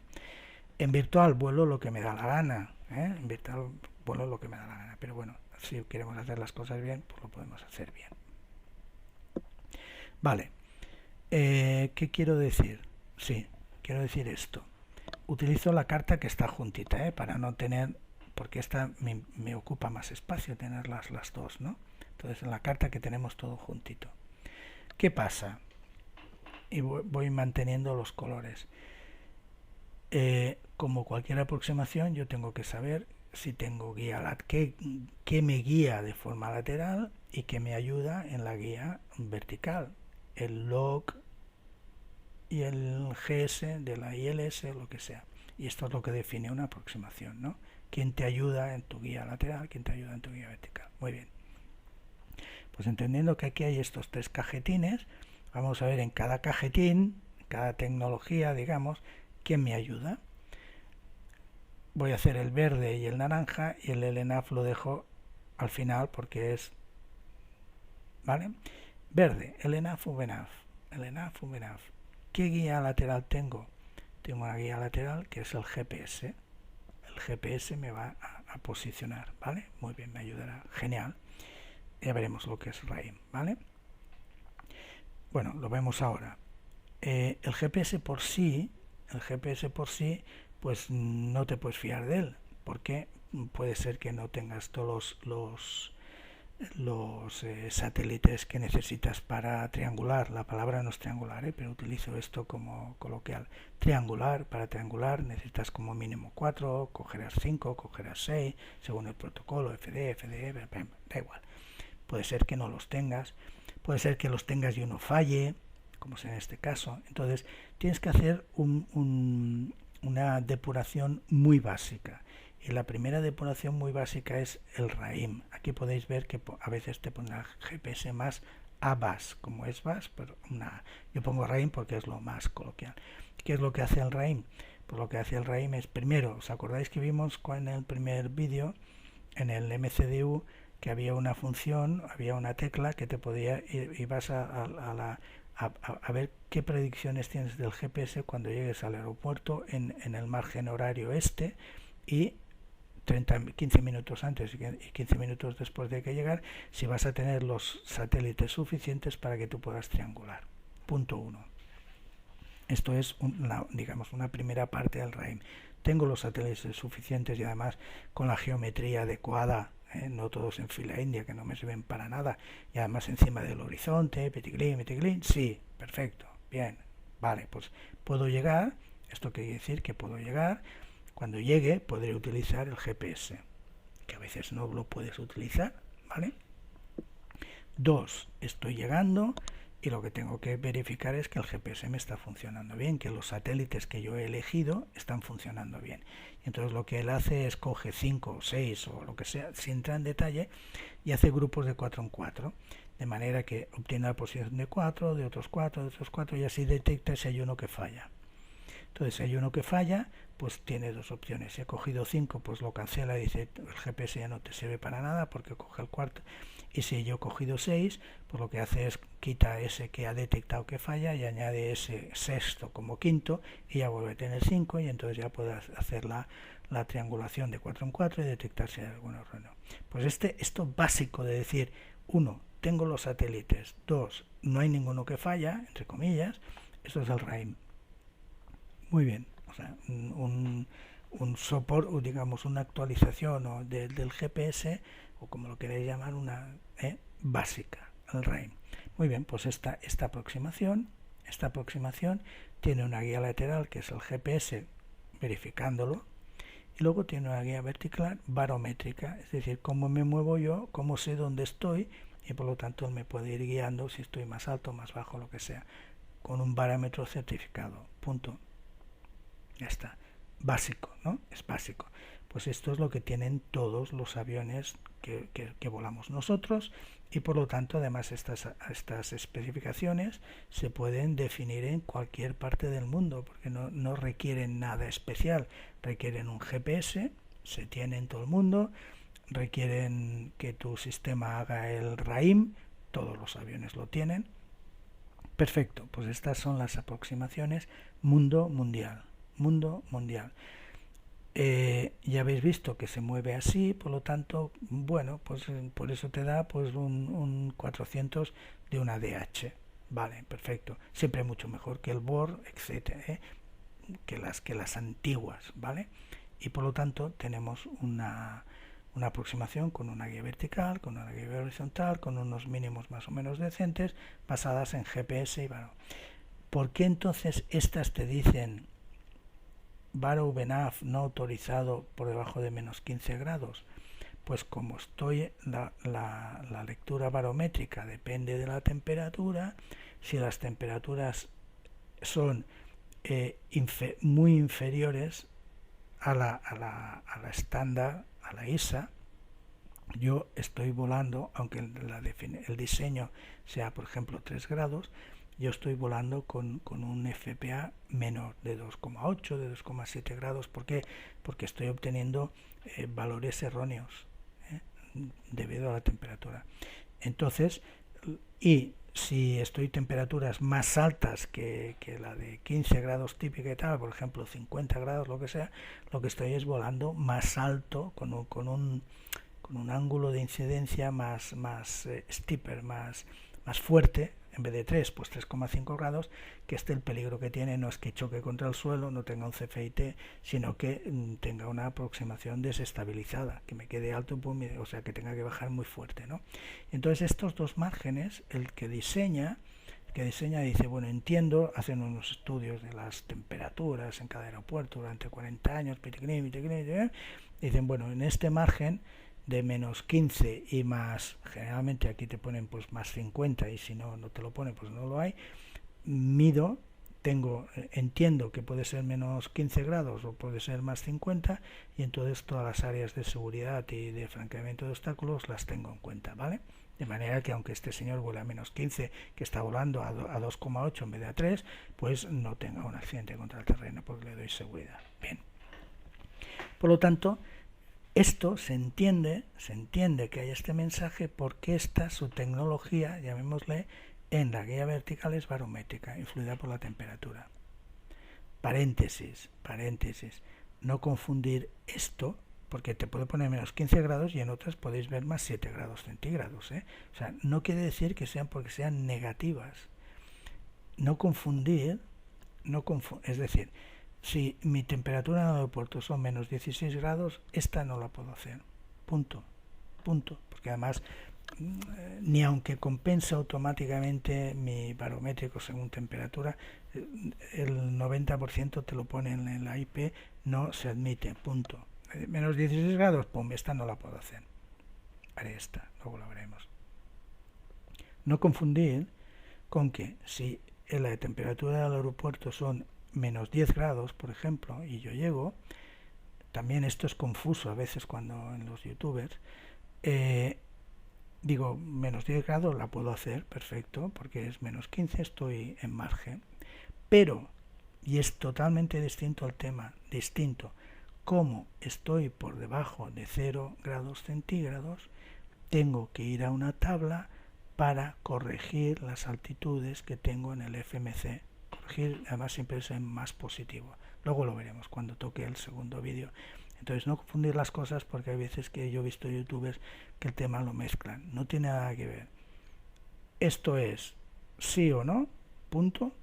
S1: En virtual vuelo lo que me da la gana, en virtual vuelo lo que me da la gana, pero bueno, si queremos hacer las cosas bien, pues lo podemos hacer bien. Vale, ¿qué quiero decir? Sí, quiero decir esto. Utilizo la carta que está juntita, para no tener, porque esta me ocupa más espacio tenerlas las dos, ¿no? Entonces en la carta que tenemos todo juntito. ¿Qué pasa? Y voy manteniendo los colores. Como cualquier aproximación, yo tengo que saber si tengo guía, que me guía de forma lateral y que me ayuda en la guía vertical. El log y el GS de la ILS o lo que sea. Y esto es lo que define una aproximación, ¿no? ¿Quién te ayuda en tu guía lateral? ¿Quién te ayuda en tu guía vertical? Muy bien. Pues entendiendo que aquí hay estos tres cajetines, vamos a ver en cada cajetín, cada tecnología, digamos, quién me ayuda. Voy a hacer el verde y el naranja y el LNAV lo dejo al final porque es, ¿vale? Verde, LNAV, VNAV. ¿Qué guía lateral tengo? Tengo una guía lateral que es el GPS. El GPS me va a posicionar, ¿vale? Muy bien, me ayudará. Genial. Ya veremos lo que es RAIM, ¿vale? Bueno, lo vemos ahora. El GPS por sí, pues no te puedes fiar de él, porque puede ser que no tengas todos los satélites que necesitas para triangular. La palabra no es triangular, pero utilizo esto como coloquial. Triangular, para triangular necesitas como mínimo 4, cogerás 5, cogerás 6, según el protocolo, FD, da igual. Puede ser que no los tengas, puede ser que los tengas y uno falle, como es en este caso. Entonces tienes que hacer una depuración muy básica. Y la primera depuración muy básica es el RAIM. Aquí podéis ver que a veces te pondrá GPS más ABAS, como es BAS, pero yo pongo RAIM porque es lo más coloquial. ¿Qué es lo que hace el RAIM? Pues lo que hace el RAIM es, primero, ¿os acordáis que vimos en el primer vídeo, en el MCDU, que había una función, había una tecla que te podía ir y vas a ver qué predicciones tienes del GPS cuando llegues al aeropuerto en el margen horario y 15 minutos antes y 15 minutos después de que llegar, si vas a tener los satélites suficientes para que tú puedas triangular. Punto 1. Esto es digamos una primera parte del RAIM. Tengo los satélites suficientes y además con la geometría adecuada, no todos en fila india que no me sirven para nada, y además encima del horizonte, petiglín, sí, perfecto, bien, vale, pues puedo llegar. Esto quiere decir que puedo llegar. Cuando llegue podré utilizar el GPS, que a veces no lo puedes utilizar, ¿vale? 2, estoy llegando y lo que tengo que verificar es que el GPS me está funcionando bien, que los satélites que yo he elegido están funcionando bien. Y entonces lo que él hace es coge 5 o 6 o lo que sea, sin entrar en detalle, y hace grupos de 4 en 4, de manera que obtiene la posición de 4, de otros 4, de otros 4, y así detecta si hay uno que falla. Entonces, si hay uno que falla, pues tiene dos opciones. Si he cogido 5, pues lo cancela y dice el GPS ya no te sirve para nada porque coge el cuarto. Y si yo he cogido 6, pues lo que hace es quita ese que ha detectado que falla y añade ese sexto como quinto y ya vuelve a tener 5 y entonces ya puede hacer la triangulación de 4 en 4 y detectar si hay algún error. Pues esto básico de decir, 1, tengo los satélites, 2, no hay ninguno que falla, entre comillas, esto es el RAIM. Muy bien, o sea, un soporte, digamos, una actualización del GPS, o como lo queréis llamar, una básica, el RAIM. Muy bien, pues esta aproximación tiene una guía lateral que es el GPS verificándolo, y luego tiene una guía vertical barométrica, es decir, cómo me muevo yo, cómo sé dónde estoy, y por lo tanto él me puede ir guiando si estoy más alto, más bajo, lo que sea, con un barómetro certificado. Punto. Ya está. Básico, ¿no? Es básico. Pues esto es lo que tienen todos los aviones que volamos nosotros y por lo tanto además estas especificaciones se pueden definir en cualquier parte del mundo porque no requieren nada especial. Requieren un GPS, se tiene en todo el mundo, requieren que tu sistema haga el RAIM, todos los aviones lo tienen. Perfecto, pues estas son las aproximaciones mundo mundial. Ya habéis visto que se mueve así, por lo tanto, bueno, pues por eso te da pues un 400 de una DH. Vale, perfecto. Siempre mucho mejor que el BOR, etcétera, que las antiguas, ¿vale? Y por lo tanto tenemos una aproximación con una guía vertical, con una guía horizontal, con unos mínimos más o menos decentes, basadas en GPS y bueno. ¿Por qué entonces estas te dicen Barrow Benaf no autorizado por debajo de menos 15 grados? Pues como la lectura barométrica depende de la temperatura, si las temperaturas son muy inferiores a la estándar, a la ISA, yo estoy volando, aunque el diseño sea por ejemplo 3 grados, yo estoy volando con un FPA menor de 2,8, de 2,7 grados. ¿Por qué? Porque estoy obteniendo valores erróneos debido a la temperatura. Entonces, y si estoy temperaturas más altas que la de 15 grados típica y tal, por ejemplo 50 grados, lo que sea, lo que estoy es volando más alto, con un ángulo de incidencia más steeper, más fuerte. En vez de 3, pues 3,5 grados, que el peligro que tiene no es que choque contra el suelo, no tenga un CFIT, sino que tenga una aproximación desestabilizada, que me quede alto, o sea, que tenga que bajar muy fuerte, ¿no? Entonces estos dos márgenes, el que diseña dice, bueno, entiendo, hacen unos estudios de las temperaturas en cada aeropuerto durante 40 años, dicen, bueno, en este margen de menos 15 y más, generalmente aquí te ponen pues más 50 y si no te lo ponen pues no lo hay, entiendo que puede ser menos 15 grados o puede ser más 50 y entonces todas las áreas de seguridad y de franqueamiento de obstáculos las tengo en cuenta, ¿vale? De manera que aunque este señor vuele a menos 15, que está volando a 2,8 en vez de a 3, pues no tenga un accidente contra el terreno porque le doy seguridad. Bien. Por lo tanto, esto se entiende que hay este mensaje porque su tecnología, llamémosle, en la guía vertical es barométrica, influida por la temperatura. Paréntesis, no confundir esto, porque te puede poner menos 15 grados y en otras podéis ver más 7 grados centígrados. O sea, no quiere decir que sean porque sean negativas. No confundir, es decir, si mi temperatura en el aeropuerto son menos 16 grados, esta no la puedo hacer. Punto. Porque además, ni aunque compensa automáticamente mi barométrico según temperatura, el 90% te lo pone en la IP, no se admite. Punto. Menos 16 grados, pum, esta no la puedo hacer. Haré esta, luego la veremos. No confundir con que si la temperatura del aeropuerto son menos 10 grados, por ejemplo, y yo llego, también esto es confuso a veces cuando en los youtubers, digo, menos 10 grados la puedo hacer, perfecto, porque es menos 15, estoy en margen, pero y es totalmente distinto al tema, distinto. Como estoy por debajo de 0 grados centígrados, tengo que ir a una tabla para corregir las altitudes que tengo en el FMC. Corregir, además siempre es en más positivo. Luego lo veremos cuando toque el segundo vídeo. Entonces no confundir las cosas, porque hay veces que yo he visto youtubers que el tema lo mezclan. No tiene nada que ver. Esto es sí o no, punto.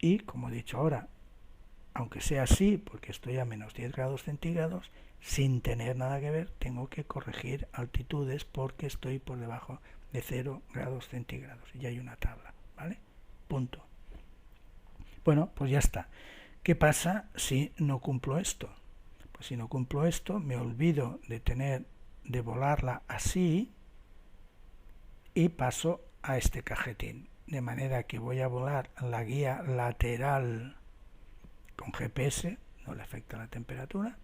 S1: Y como he dicho ahora, aunque sea así, porque estoy a menos 10 grados centígrados, sin tener nada que ver, tengo que corregir altitudes porque estoy por debajo de 0 grados centígrados. Y hay una tabla, ¿vale? Punto. Bueno, pues ya está. ¿Qué pasa si no cumplo esto? Pues si no cumplo esto, me olvido de volarla así y paso a este cajetín. De manera que voy a volar la guía lateral con GPS, no le afecta la temperatura,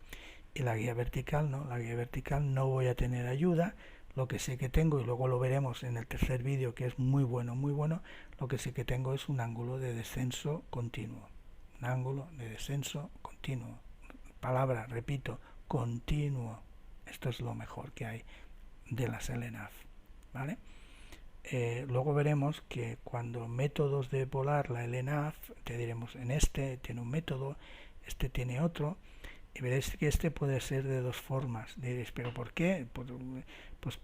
S1: y la guía vertical no. La guía vertical no voy a tener ayuda. Lo que sé que tengo, y luego lo veremos en el tercer vídeo, que es muy bueno, lo que sí que tengo es un ángulo de descenso continuo. Un ángulo de descenso continuo. Palabra, repito, continuo. Esto es lo mejor que hay de las LNAV, ¿vale? Luego veremos que cuando métodos de volar la LNAV, te diremos, en este tiene un método, este tiene otro, y veréis que este puede ser de dos formas. Diréis, ¿pero por qué?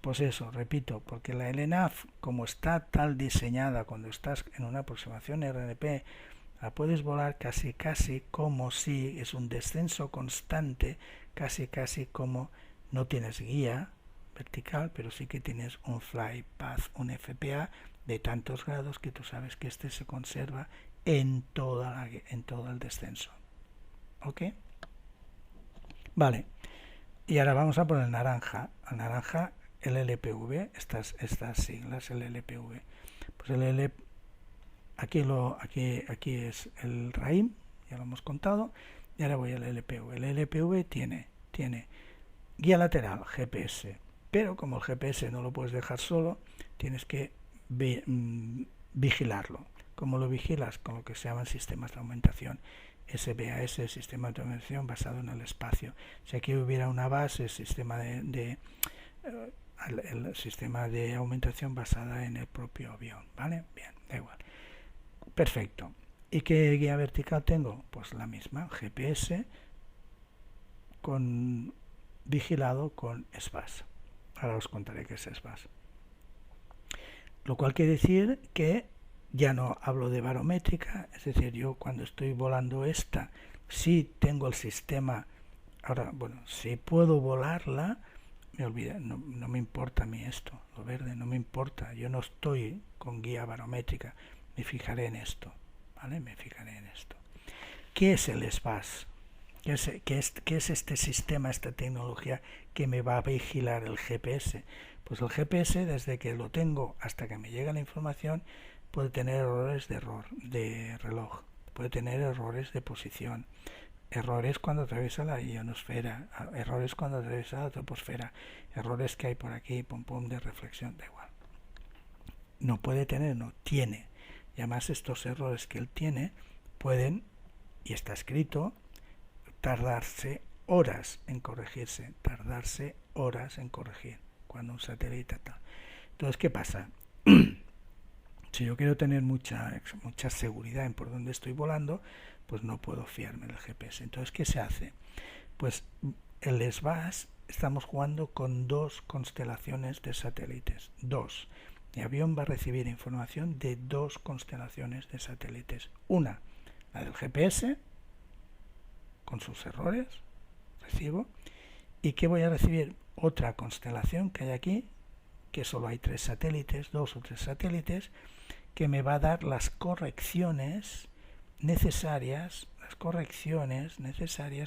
S1: Pues eso, repito, porque la LNAV, como está tal diseñada cuando estás en una aproximación RNP, la puedes volar casi como si es un descenso constante, casi como no tienes guía vertical, pero sí que tienes un fly path, un FPA de tantos grados que tú sabes que este se conserva en todo el descenso. ¿Ok? Vale. Y ahora vamos a poner naranja. Al naranja, el LPV, estas siglas, el LPV. Pues el aquí es el RAIM, ya lo hemos contado, y ahora voy al LPV. El LPV tiene guía lateral, GPS, pero como el GPS no lo puedes dejar solo, tienes que vigilarlo. ¿Cómo lo vigilas? Con lo que se llaman sistemas de aumentación. SBS, sistema de aumentación basado en el espacio. Si aquí hubiera una base, el sistema de aumentación basada en el propio avión, ¿vale? Bien, da igual. Perfecto. ¿Y qué guía vertical tengo? Pues la misma, GPS vigilado con SBAS. Ahora os contaré qué es SBAS. Lo cual quiere decir que ya no hablo de barométrica, es decir, yo cuando estoy volando esta, sí tengo el sistema. Ahora, bueno, si puedo volarla, me olvida, no me importa a mí esto, lo verde, no me importa, yo no estoy con guía barométrica, me fijaré en esto, ¿vale? Me fijaré en esto. ¿Qué es el SBAS? ¿Qué es este sistema, esta tecnología que me va a vigilar el GPS? Pues el GPS, desde que lo tengo hasta que me llega la información, puede tener errores de reloj, puede tener errores de posición, errores cuando atraviesa la ionosfera, errores cuando atraviesa la troposfera, errores que hay por aquí, de reflexión, da igual. No puede tener, no, tiene. Y además estos errores que él tiene pueden, y está escrito, tardarse horas en corregirse, cuando un satélite tal. Entonces, ¿qué pasa? Si yo quiero tener mucha seguridad en por dónde estoy volando, pues no puedo fiarme del GPS. Entonces, ¿qué se hace? Pues el SBAS, estamos jugando con dos constelaciones de satélites. Dos. Mi avión va a recibir información de dos constelaciones de satélites. Una, la del GPS, con sus errores, recibo. ¿Y qué voy a recibir? Otra constelación que hay aquí, que solo hay dos o tres satélites, que me va a dar las correcciones necesarias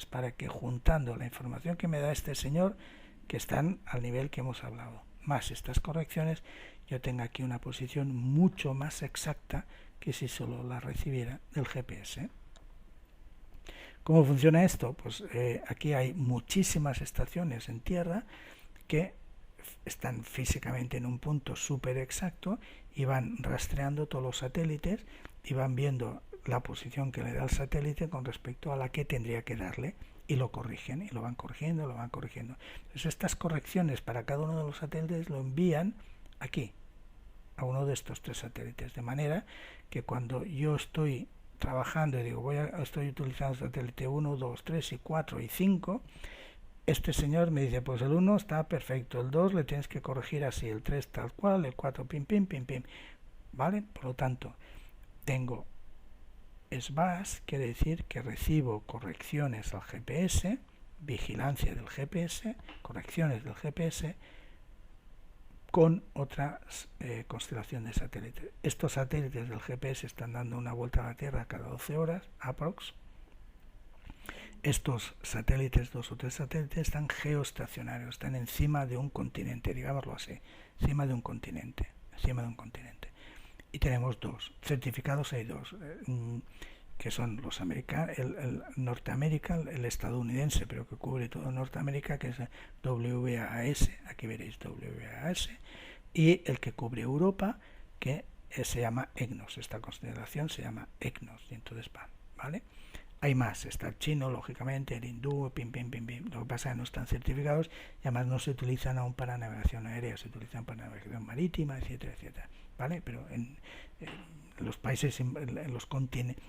S1: para que, juntando la información que me da este señor, que están al nivel que hemos hablado, más estas correcciones, yo tenga aquí una posición mucho más exacta que si solo la recibiera del GPS. ¿Cómo funciona esto? Pues aquí hay muchísimas estaciones en tierra que están físicamente en un punto súper exacto y van rastreando todos los satélites y van viendo la posición que le da el satélite con respecto a la que tendría que darle, y lo corrigen, y lo van corrigiendo, lo van corrigiendo. Entonces estas correcciones para cada uno de los satélites lo envían aquí, a uno de estos 3 satélites, de manera que cuando yo estoy trabajando y digo estoy utilizando satélite 1, 2, 3 y 4 y 5, este señor me dice, pues el 1 está perfecto, el 2 le tienes que corregir así, el 3 tal cual, el 4 pim pim pim pim, ¿vale? Por lo tanto, tengo SBAS, quiere decir que recibo correcciones al GPS, vigilancia del GPS, correcciones del GPS, con otra constelación de satélites. Estos satélites del GPS están dando una vuelta a la Tierra cada 12 horas, aprox. Estos satélites, 2 o 3 satélites, están geoestacionarios, están encima de un continente, digámoslo así, encima de un continente. Y tenemos 2. Certificados hay 2, que son los americanos, el Norteamérica, el estadounidense, pero que cubre todo Norteamérica, que es WAAS, aquí veréis WAAS, y el que cubre Europa, que se llama EGNOS. Esta constelación se llama EGNOS, y entonces ¿vale? Hay más, está el chino, lógicamente, el hindú, pim, pim, pim, pim. Lo que pasa es que no están certificados y además no se utilizan aún para navegación aérea, se utilizan para navegación marítima, etcétera, etcétera. ¿Vale? Pero en los países, en los continentes,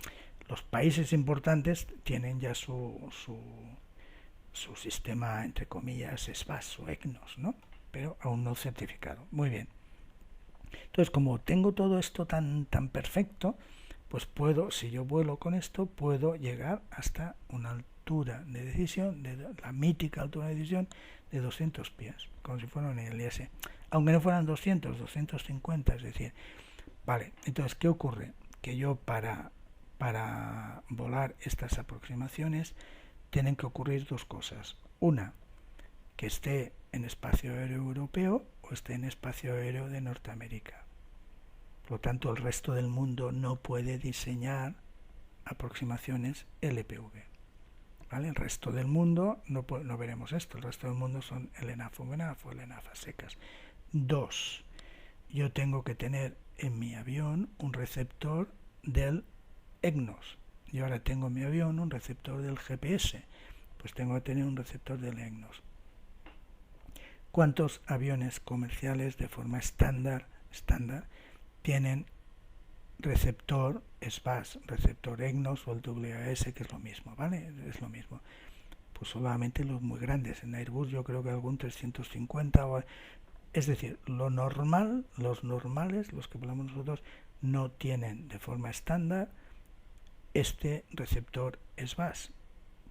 S1: los países importantes tienen ya su sistema, entre comillas, SBAS o EGNOS, ¿no? Pero aún no certificado. Muy bien. Entonces, como tengo todo esto tan perfecto, pues puedo, si yo vuelo con esto, puedo llegar hasta una altura de decisión, de la mítica altura de decisión de 200 pies, como si fuera un ILS. Aunque no fueran 200, 250, es decir, vale, entonces, ¿qué ocurre? Que yo para volar estas aproximaciones tienen que ocurrir 2 cosas. Una, que esté en espacio aéreo europeo o esté en espacio aéreo de Norteamérica. Por lo tanto, el resto del mundo no puede diseñar aproximaciones LPV. ¿Vale? El resto del mundo no veremos esto. El resto del mundo son LNAF o MENAF o LNAF a secas. 2. Yo tengo que tener en mi avión un receptor del EGNOS. Yo ahora tengo en mi avión un receptor del GPS. Pues tengo que tener un receptor del EGNOS. ¿Cuántos aviones comerciales de forma estándar tienen receptor SBAS, receptor EGNOS o el WAS, que es lo mismo, ¿vale? Es lo mismo. Pues solamente los muy grandes. En Airbus yo creo que algún 350 es decir, los normales, los que volamos nosotros, no tienen de forma estándar este receptor SBAS.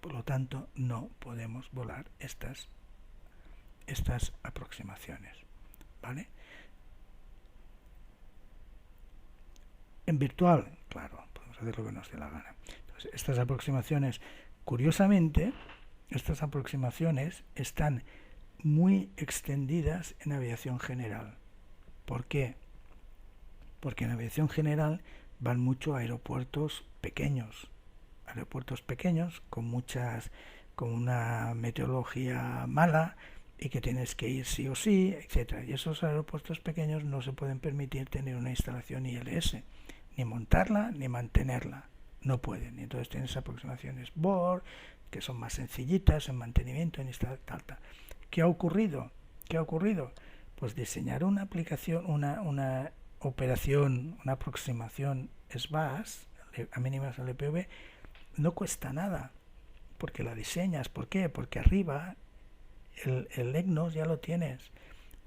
S1: Por lo tanto, no podemos volar estas aproximaciones, ¿vale? En virtual, claro, podemos hacer lo que nos dé la gana. Entonces, estas aproximaciones, curiosamente, están muy extendidas en aviación general. ¿Por qué? Porque en aviación general van mucho a aeropuertos pequeños con una meteorología mala y que tienes que ir sí o sí, etcétera. Y esos aeropuertos pequeños no se pueden permitir tener una instalación ILS, ni montarla ni mantenerla, no pueden. Y entonces tienes aproximaciones BOR, que son más sencillitas en mantenimiento, en tal. ¿Qué ha ocurrido? Pues diseñar una aplicación, una operación, una aproximación SBAS a mínimas LPV no cuesta nada, porque la diseñas. ¿Por qué? Porque arriba el EGNOS ya lo tienes,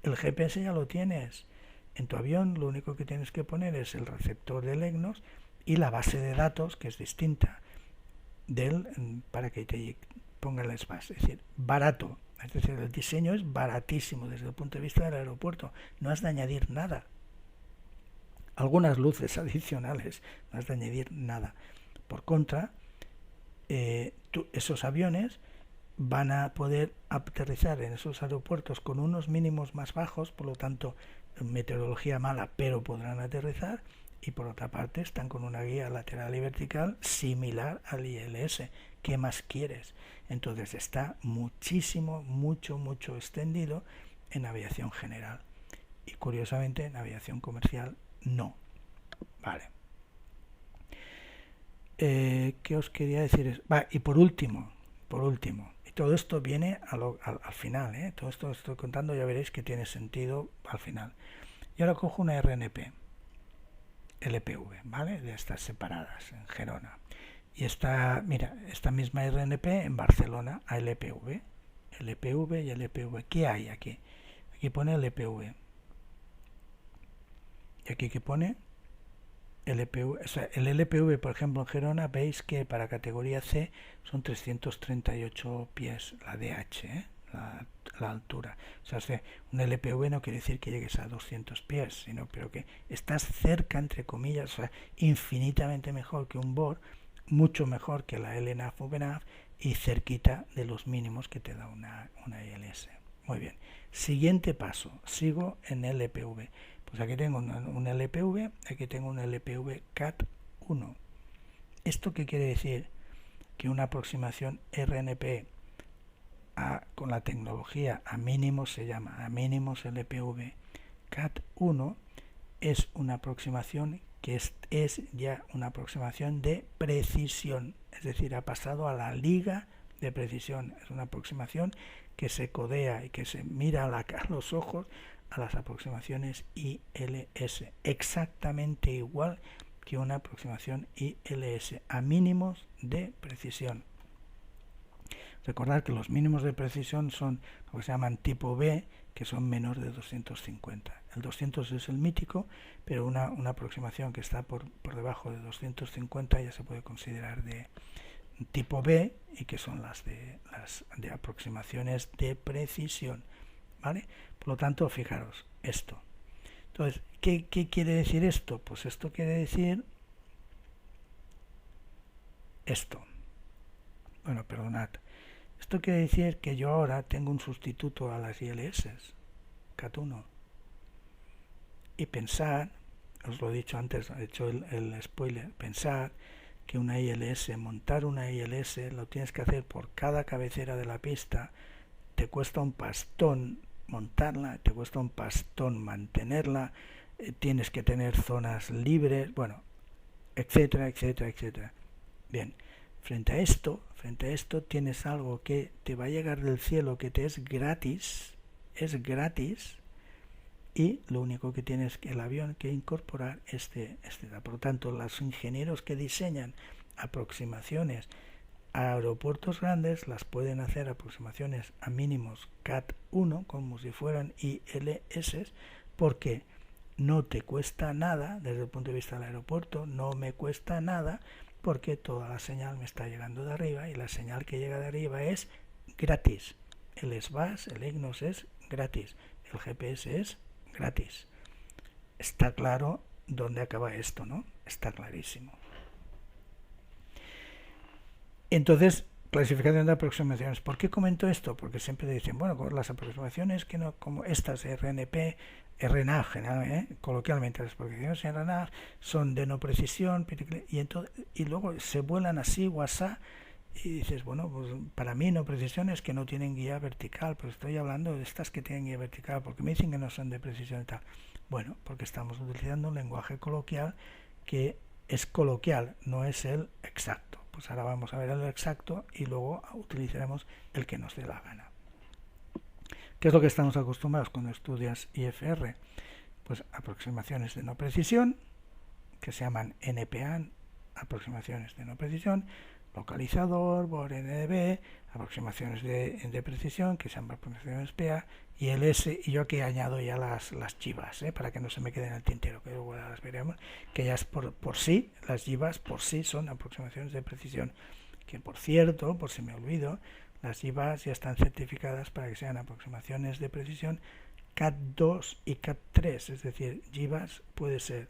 S1: el GPS ya lo tienes. En tu avión lo único que tienes que poner es el receptor del EGNOS y la base de datos, que es distinta para que te ponga el SBAS. Es decir, barato. Es decir, el diseño es baratísimo desde el punto de vista del aeropuerto. No has de añadir nada. Algunas luces adicionales, no has de añadir nada. Por contra, esos aviones van a poder aterrizar en esos aeropuertos con unos mínimos más bajos, por lo tanto, meteorología mala, pero podrán aterrizar. Y por otra parte, están con una guía lateral y vertical similar al ILS. ¿Qué más quieres? Entonces está mucho extendido en aviación general. Y curiosamente en aviación comercial no. Vale. ¿Qué os quería decir? Y por último, y todo esto viene al final, todo esto que estoy contando ya veréis que tiene sentido al final. Y ahora cojo una RNP, LPV, ¿vale? De estas separadas en Gerona. Y mira, esta misma RNP en Barcelona a LPV y LPV. ¿Qué hay aquí? Aquí pone LPV. Y aquí que pone LPV. O sea, el LPV, por ejemplo, en Gerona, veis que para categoría C son 338 pies, la DH, la altura. O sea, un LPV no quiere decir que llegues a 200 pies, sino pero que estás cerca, entre comillas, o sea, infinitamente mejor que un BOR, mucho mejor que la LNAF o VNAF y cerquita de los mínimos que te da una ILS. Muy bien. Siguiente paso. Sigo en LPV. Pues aquí tengo un LPV, aquí tengo un LPV CAT 1. ¿Esto qué quiere decir? Que una aproximación RNP con la tecnología a mínimos se llama a mínimos LPV CAT 1 es una aproximación que es ya una aproximación de precisión, es decir, ha pasado a la liga de precisión. Es una aproximación que se codea y que se mira a los ojos a las aproximaciones ILS, exactamente igual que una aproximación ILS, a mínimos de precisión. Recordad que los mínimos de precisión son lo que se llaman tipo B, que son menor de 250. El 200 es el mítico, pero una aproximación que está por debajo de 250 ya se puede considerar de tipo B, y que son las de aproximaciones de precisión, ¿vale? Por lo tanto, fijaros, esto. Entonces, ¿qué quiere decir esto? Pues esto quiere decir esto. Bueno, perdonad. Esto quiere decir que yo ahora tengo un sustituto a las ILS, CAT 1. Y pensar, os lo he dicho antes, he hecho el spoiler, pensar que una ILS, montar una ILS, lo tienes que hacer por cada cabecera de la pista, te cuesta un pastón montarla, te cuesta un pastón mantenerla, tienes que tener zonas libres, bueno, etcétera, etcétera, etcétera. Bien, frente a esto tienes algo que te va a llegar del cielo, que te es gratis, y lo único que tienes el avión que incorporar por lo tanto, los ingenieros que diseñan aproximaciones a aeropuertos grandes las pueden hacer aproximaciones a mínimos CAT 1 como si fueran ILS, porque no te cuesta nada desde el punto de vista del aeropuerto, no me cuesta nada, porque toda la señal me está llegando de arriba y la señal que llega de arriba es gratis. El SBAS, el EGNOS es gratis, el GPS es gratis. Está claro dónde acaba esto, ¿no? Está clarísimo. Entonces, clasificación de aproximaciones. ¿Por qué comento esto? Porque siempre dicen, bueno, con las aproximaciones que no, como estas RNP, RNA, coloquialmente las aproximaciones RNA son de no precisión, y luego se vuelan así o asá, y dices, bueno, pues para mí no precisión es que no tienen guía vertical, pero estoy hablando de estas que tienen guía vertical, porque me dicen que no son de precisión y tal. Bueno, porque estamos utilizando un lenguaje coloquial que es coloquial, no es el exacto. Pues ahora vamos a ver el exacto y luego utilizaremos el que nos dé la gana. ¿Qué es lo que estamos acostumbrados cuando estudias IFR? Pues aproximaciones de no precisión, que se llaman NPA, aproximaciones de no precisión, localizador, BOR-NDB, aproximaciones de precisión, que se llaman aproximaciones PA, y el S, y yo aquí añado ya las jivas, para que no se me queden en el tintero, que luego las veremos, que ya es por sí, las jivas por sí son aproximaciones de precisión, que por cierto, por si me olvido, las jivas ya están certificadas para que sean aproximaciones de precisión CAT 2 y CAT 3, es decir, jivas puede ser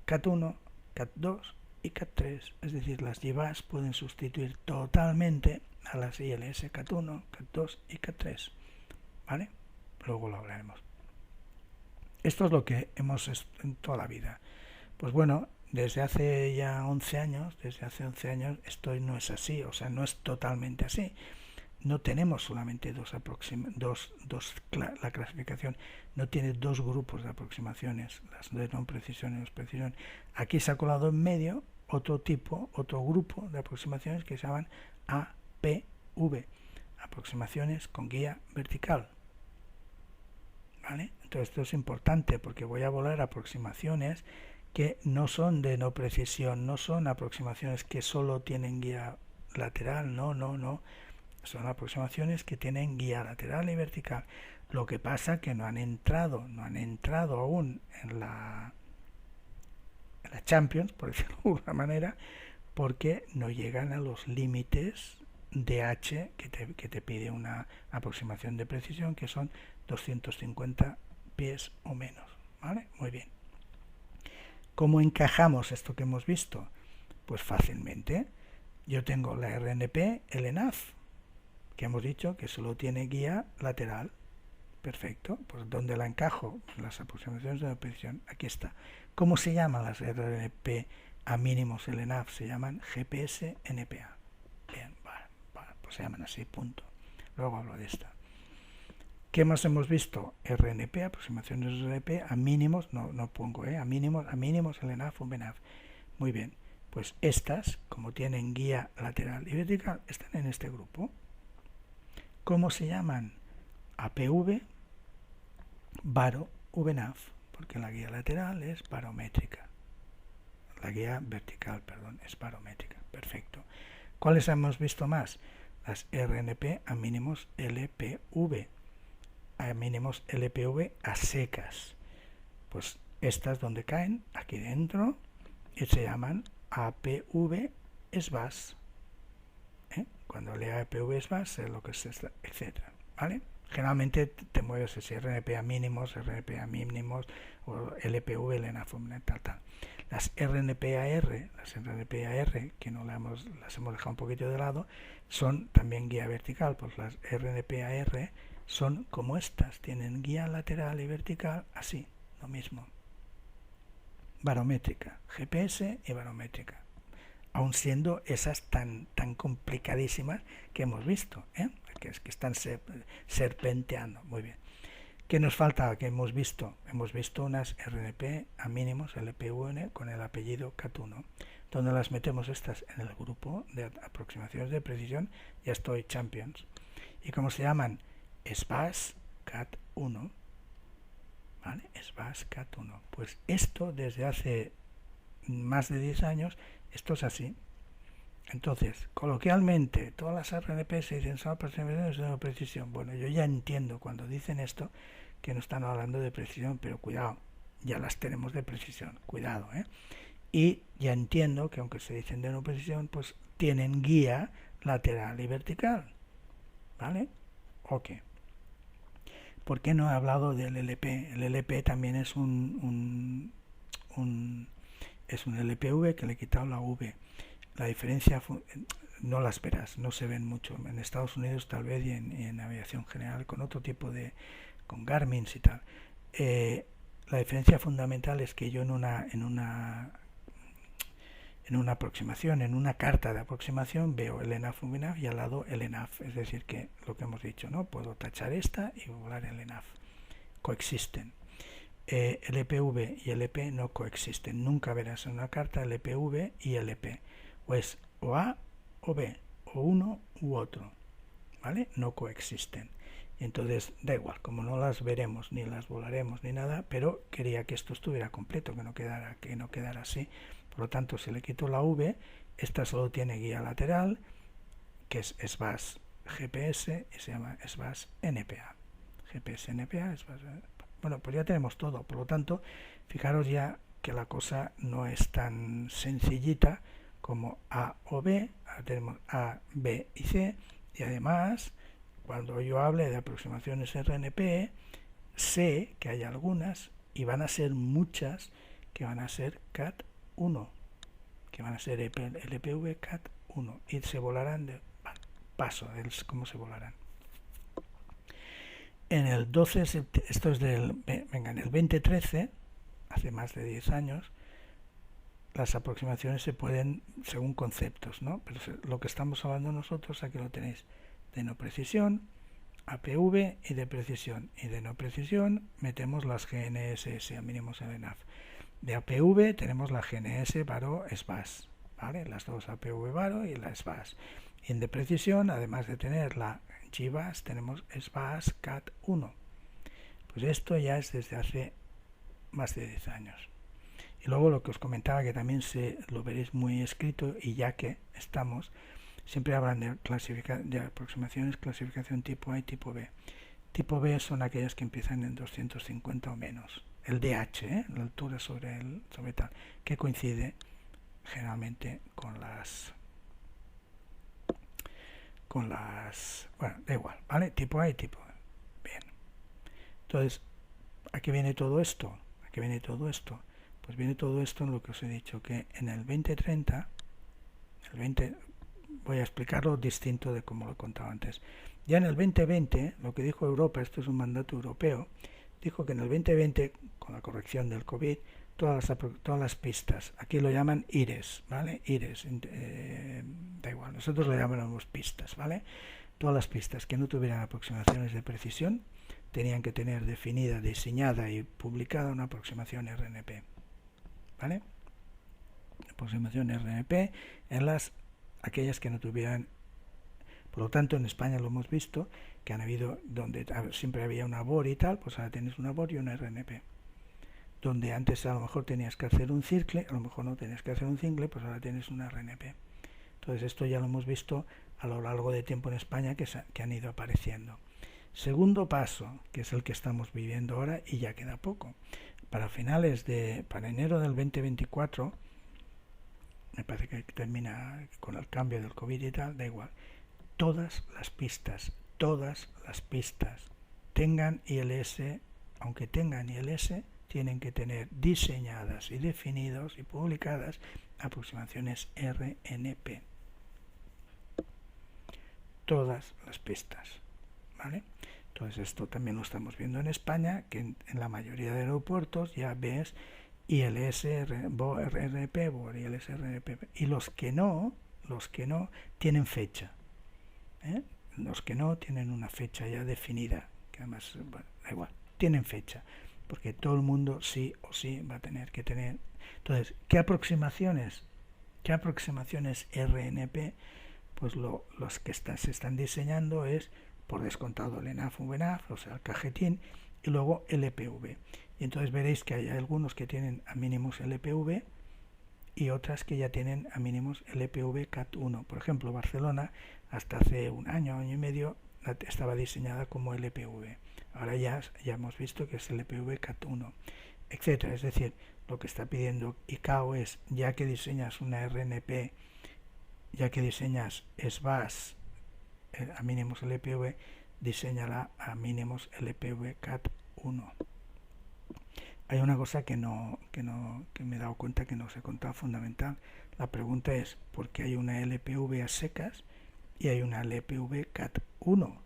S1: CAT 1, CAT 2 y CAT 3, es decir, las jivas pueden sustituir totalmente a las ILS CAT 1, CAT 2 y CAT 3, ¿vale? Luego lo hablaremos. Esto es lo que hemos en toda la vida. Pues bueno, desde hace ya 11 años, esto no es así, o sea, no es totalmente así. No tenemos solamente la clasificación no tiene dos grupos de aproximaciones, las de no precisión y las precisión. Aquí se ha colado en medio otro grupo de aproximaciones que se llaman APV, aproximaciones con guía vertical. ¿Vale? Entonces esto es importante porque voy a volar aproximaciones que no son de no precisión, no son aproximaciones que solo tienen guía lateral, no. Son aproximaciones que tienen guía lateral y vertical. Lo que pasa que no han entrado aún en la Champions, por decirlo de alguna manera, porque no llegan a los límites de H que te pide una aproximación de precisión, que son 250 pies o menos. ¿Vale? Muy bien. ¿Cómo encajamos esto que hemos visto? Pues fácilmente. Yo tengo la RNP, el ENAF, que hemos dicho que solo tiene guía lateral. Perfecto. Pues ¿dónde la encajo? Las aproximaciones de precisión. Aquí está. ¿Cómo se llaman las RNP a mínimos el ENAF? Se llaman GPS NPA. Bien, vale, pues se llaman así, punto. Luego hablo de esta. ¿Qué más hemos visto? RNP, aproximaciones RNP a mínimos, no pongo, a mínimos el ENAF, un BNAF. Muy bien, pues estas, como tienen guía lateral y vertical, están en este grupo. ¿Cómo se llaman? APV, baro, VNAF, porque la guía lateral es barométrica. La guía vertical, perdón, es barométrica. Perfecto. ¿Cuáles hemos visto más? Las RNP a mínimos LPV. A mínimos LPV a secas. Pues estas donde caen, aquí dentro, y se llaman APV SVAS. Cuando lea APV SVAS es lo que es, etc. ¿Vale? Generalmente te mueves ese RNP a mínimos o LPV, LENAF, tal. Las RNPAR, que no las hemos dejado un poquito de lado, son también guía vertical. Pues las RNPAR son como estas, tienen guía lateral y vertical, así, lo mismo. Barométrica, GPS y barométrica. Aun siendo esas tan complicadísimas que hemos visto, que están serpenteando. Muy bien. ¿Qué nos falta? ¿Qué hemos visto? Hemos visto unas RNP a mínimos, LPUN, con el apellido CAT1. ¿Dónde las metemos estas? En el grupo de aproximaciones de precisión. Ya estoy Champions. ¿Y cómo se llaman? SVAS CAT1. ¿Vale? SVAS CAT1. Pues esto desde hace más de 10 años, esto es así. Entonces, coloquialmente, todas las RNP se dicen son aproximaciones de precisión. Bueno, yo ya entiendo cuando dicen esto que no están hablando de precisión, pero cuidado, ya las tenemos de precisión, cuidado, Y ya entiendo que aunque se dicen de no precisión, pues tienen guía lateral y vertical. ¿Vale? Ok. ¿Por qué no he hablado del LP? El LP también es un LPV que le he quitado la V. La diferencia no las verás, no se ven mucho. En Estados Unidos tal vez y en aviación general con otro tipo de, con Garmin y tal. La diferencia fundamental es que yo en una aproximación, en una carta de aproximación veo el ENAF, VNAF y al lado el ENAF, es decir que lo que hemos dicho, ¿no? Puedo tachar esta y volar el ENAF. Coexisten. LPV y LP no coexisten. Nunca verás en una carta LPV y LP. O es o A o B, o uno u otro. ¿Vale? No coexisten. Y entonces da igual, como no las veremos ni las volaremos ni nada, pero quería que esto estuviera completo, que no quedara así. Por lo tanto, si le quito la V, esta solo tiene guía lateral, que es SVAS GPS y se llama SVAS NPA. GPS NPA, SVAS. Bueno, pues ya tenemos todo. Por lo tanto, fijaros ya que la cosa no es tan sencillita como A o B. Ahora tenemos A, B y C. Y además, cuando yo hable de aproximaciones RNP, sé que hay algunas, y van a ser muchas, que van a ser CAT1, que van a ser LPV CAT1, y se volarán de paso, cómo se volarán. En el 12, esto es en el 2013, hace más de 10 años, las aproximaciones se pueden según conceptos, ¿no? Pero lo que estamos hablando nosotros, aquí lo tenéis, de no precisión, APV y de precisión. Y de no precisión metemos las GNSS a mínimos en ENAF. De APV tenemos la GNS, Baro, SVAS. ¿vale? Las dos APV Varo y la SBAS. Y en de precisión, además de tener la GBAS, tenemos SBAS CAT1. Pues esto ya es desde hace más de 10 años. Y luego lo que os comentaba, que también lo veréis muy escrito, y ya que estamos, siempre hablan de aproximaciones, clasificación tipo A y tipo B. Tipo B son aquellas que empiezan en 250 o menos. El DH, la altura sobre tal, que coincide generalmente con las, bueno, da igual, ¿vale? Tipo A y tipo B. Bien. Entonces, ¿a qué viene todo esto? ¿A qué viene todo esto? Pues viene todo esto en lo que os he dicho, que en el 2030, voy a explicarlo distinto de como lo he contado antes. Ya en el 2020, lo que dijo Europa, esto es un mandato europeo, dijo que en el 2020, con la corrección del COVID, todas las pistas, aquí lo llaman IRES, ¿vale? IRES, da igual, nosotros lo llamamos pistas, ¿vale? Todas las pistas que no tuvieran aproximaciones de precisión tenían que tener definida, diseñada y publicada una aproximación RNP, ¿vale? Aproximación RNP en aquellas que no tuvieran. Por lo tanto, en España lo hemos visto, que han habido, donde siempre había una BOR y tal, pues ahora tienes una BOR y una RNP. Donde antes a lo mejor tenías que hacer un circle, a lo mejor no tenías que hacer un cincle, pues ahora tienes una RNP. Entonces esto ya lo hemos visto a lo largo de tiempo en España que han ido apareciendo. Segundo paso, que es el que estamos viviendo ahora y ya queda poco. Para enero del 2024, me parece que termina con el cambio del COVID y tal, da igual. Todas las pistas, tengan ILS, aunque tengan ILS, tienen que tener diseñadas y definidos y publicadas aproximaciones RNP. Todas las pistas, ¿vale? Entonces esto también lo estamos viendo en España, que en la mayoría de aeropuertos ya ves ILS, RNP, BOR, ILS, RNP, y los que no tienen fecha. Los que no tienen una fecha ya definida, que además, bueno, da igual, tienen fecha, porque todo el mundo sí o sí va a tener que tener. Entonces, ¿qué aproximaciones RNP? Pues los que se están diseñando es, por descontado, el ENAF, VNAF, o sea, el cajetín, y luego LPV. Y entonces veréis que hay algunos que tienen a mínimos LPV y otras que ya tienen a mínimos LPV CAT1. Por ejemplo, Barcelona hasta hace un año y medio estaba diseñada como LPV. Ahora ya hemos visto que es LPV CAT1, etcétera. Es decir, lo que está pidiendo ICAO es, ya que diseñas una RNP, ya que diseñas SBAS a mínimos LPV, diseñala a mínimos LPV CAT1. Hay una cosa que me he dado cuenta que no os he contado, fundamental. La pregunta es, ¿por qué hay una LPV a secas y hay una LPV CAT1?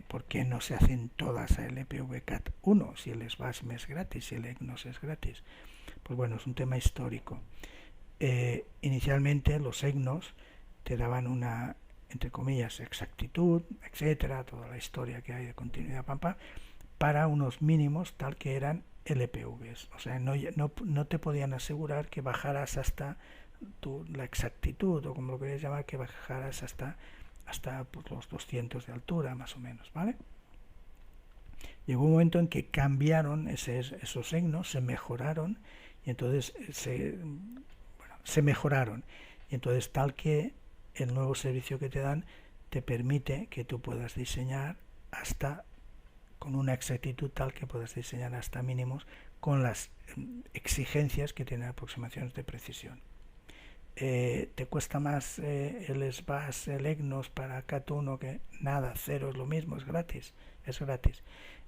S1: ¿Por qué no se hacen todas a LPV CAT1 si el SBAS es gratis, si el EGNOS es gratis? Pues bueno, es un tema histórico. Inicialmente los EGNOS te daban una, entre comillas, exactitud, etcétera, toda la historia que hay de continuidad para unos mínimos tal que eran LPVs. O sea, no te podían asegurar que bajaras hasta la exactitud, o como lo queréis llamar, que bajaras hasta pues, los 200 de altura, más o menos, ¿vale? Llegó un momento en que cambiaron esos EGNOS, se mejoraron, y entonces se mejoraron. Y entonces tal que el nuevo servicio que te dan te permite que tú puedas diseñar hasta con una exactitud tal que puedas diseñar hasta mínimos con las exigencias que tienen aproximaciones de precisión. ¿Te cuesta más el SBAS, el EGNOS para CAT1 que nada? Cero, es lo mismo, es gratis. Entonces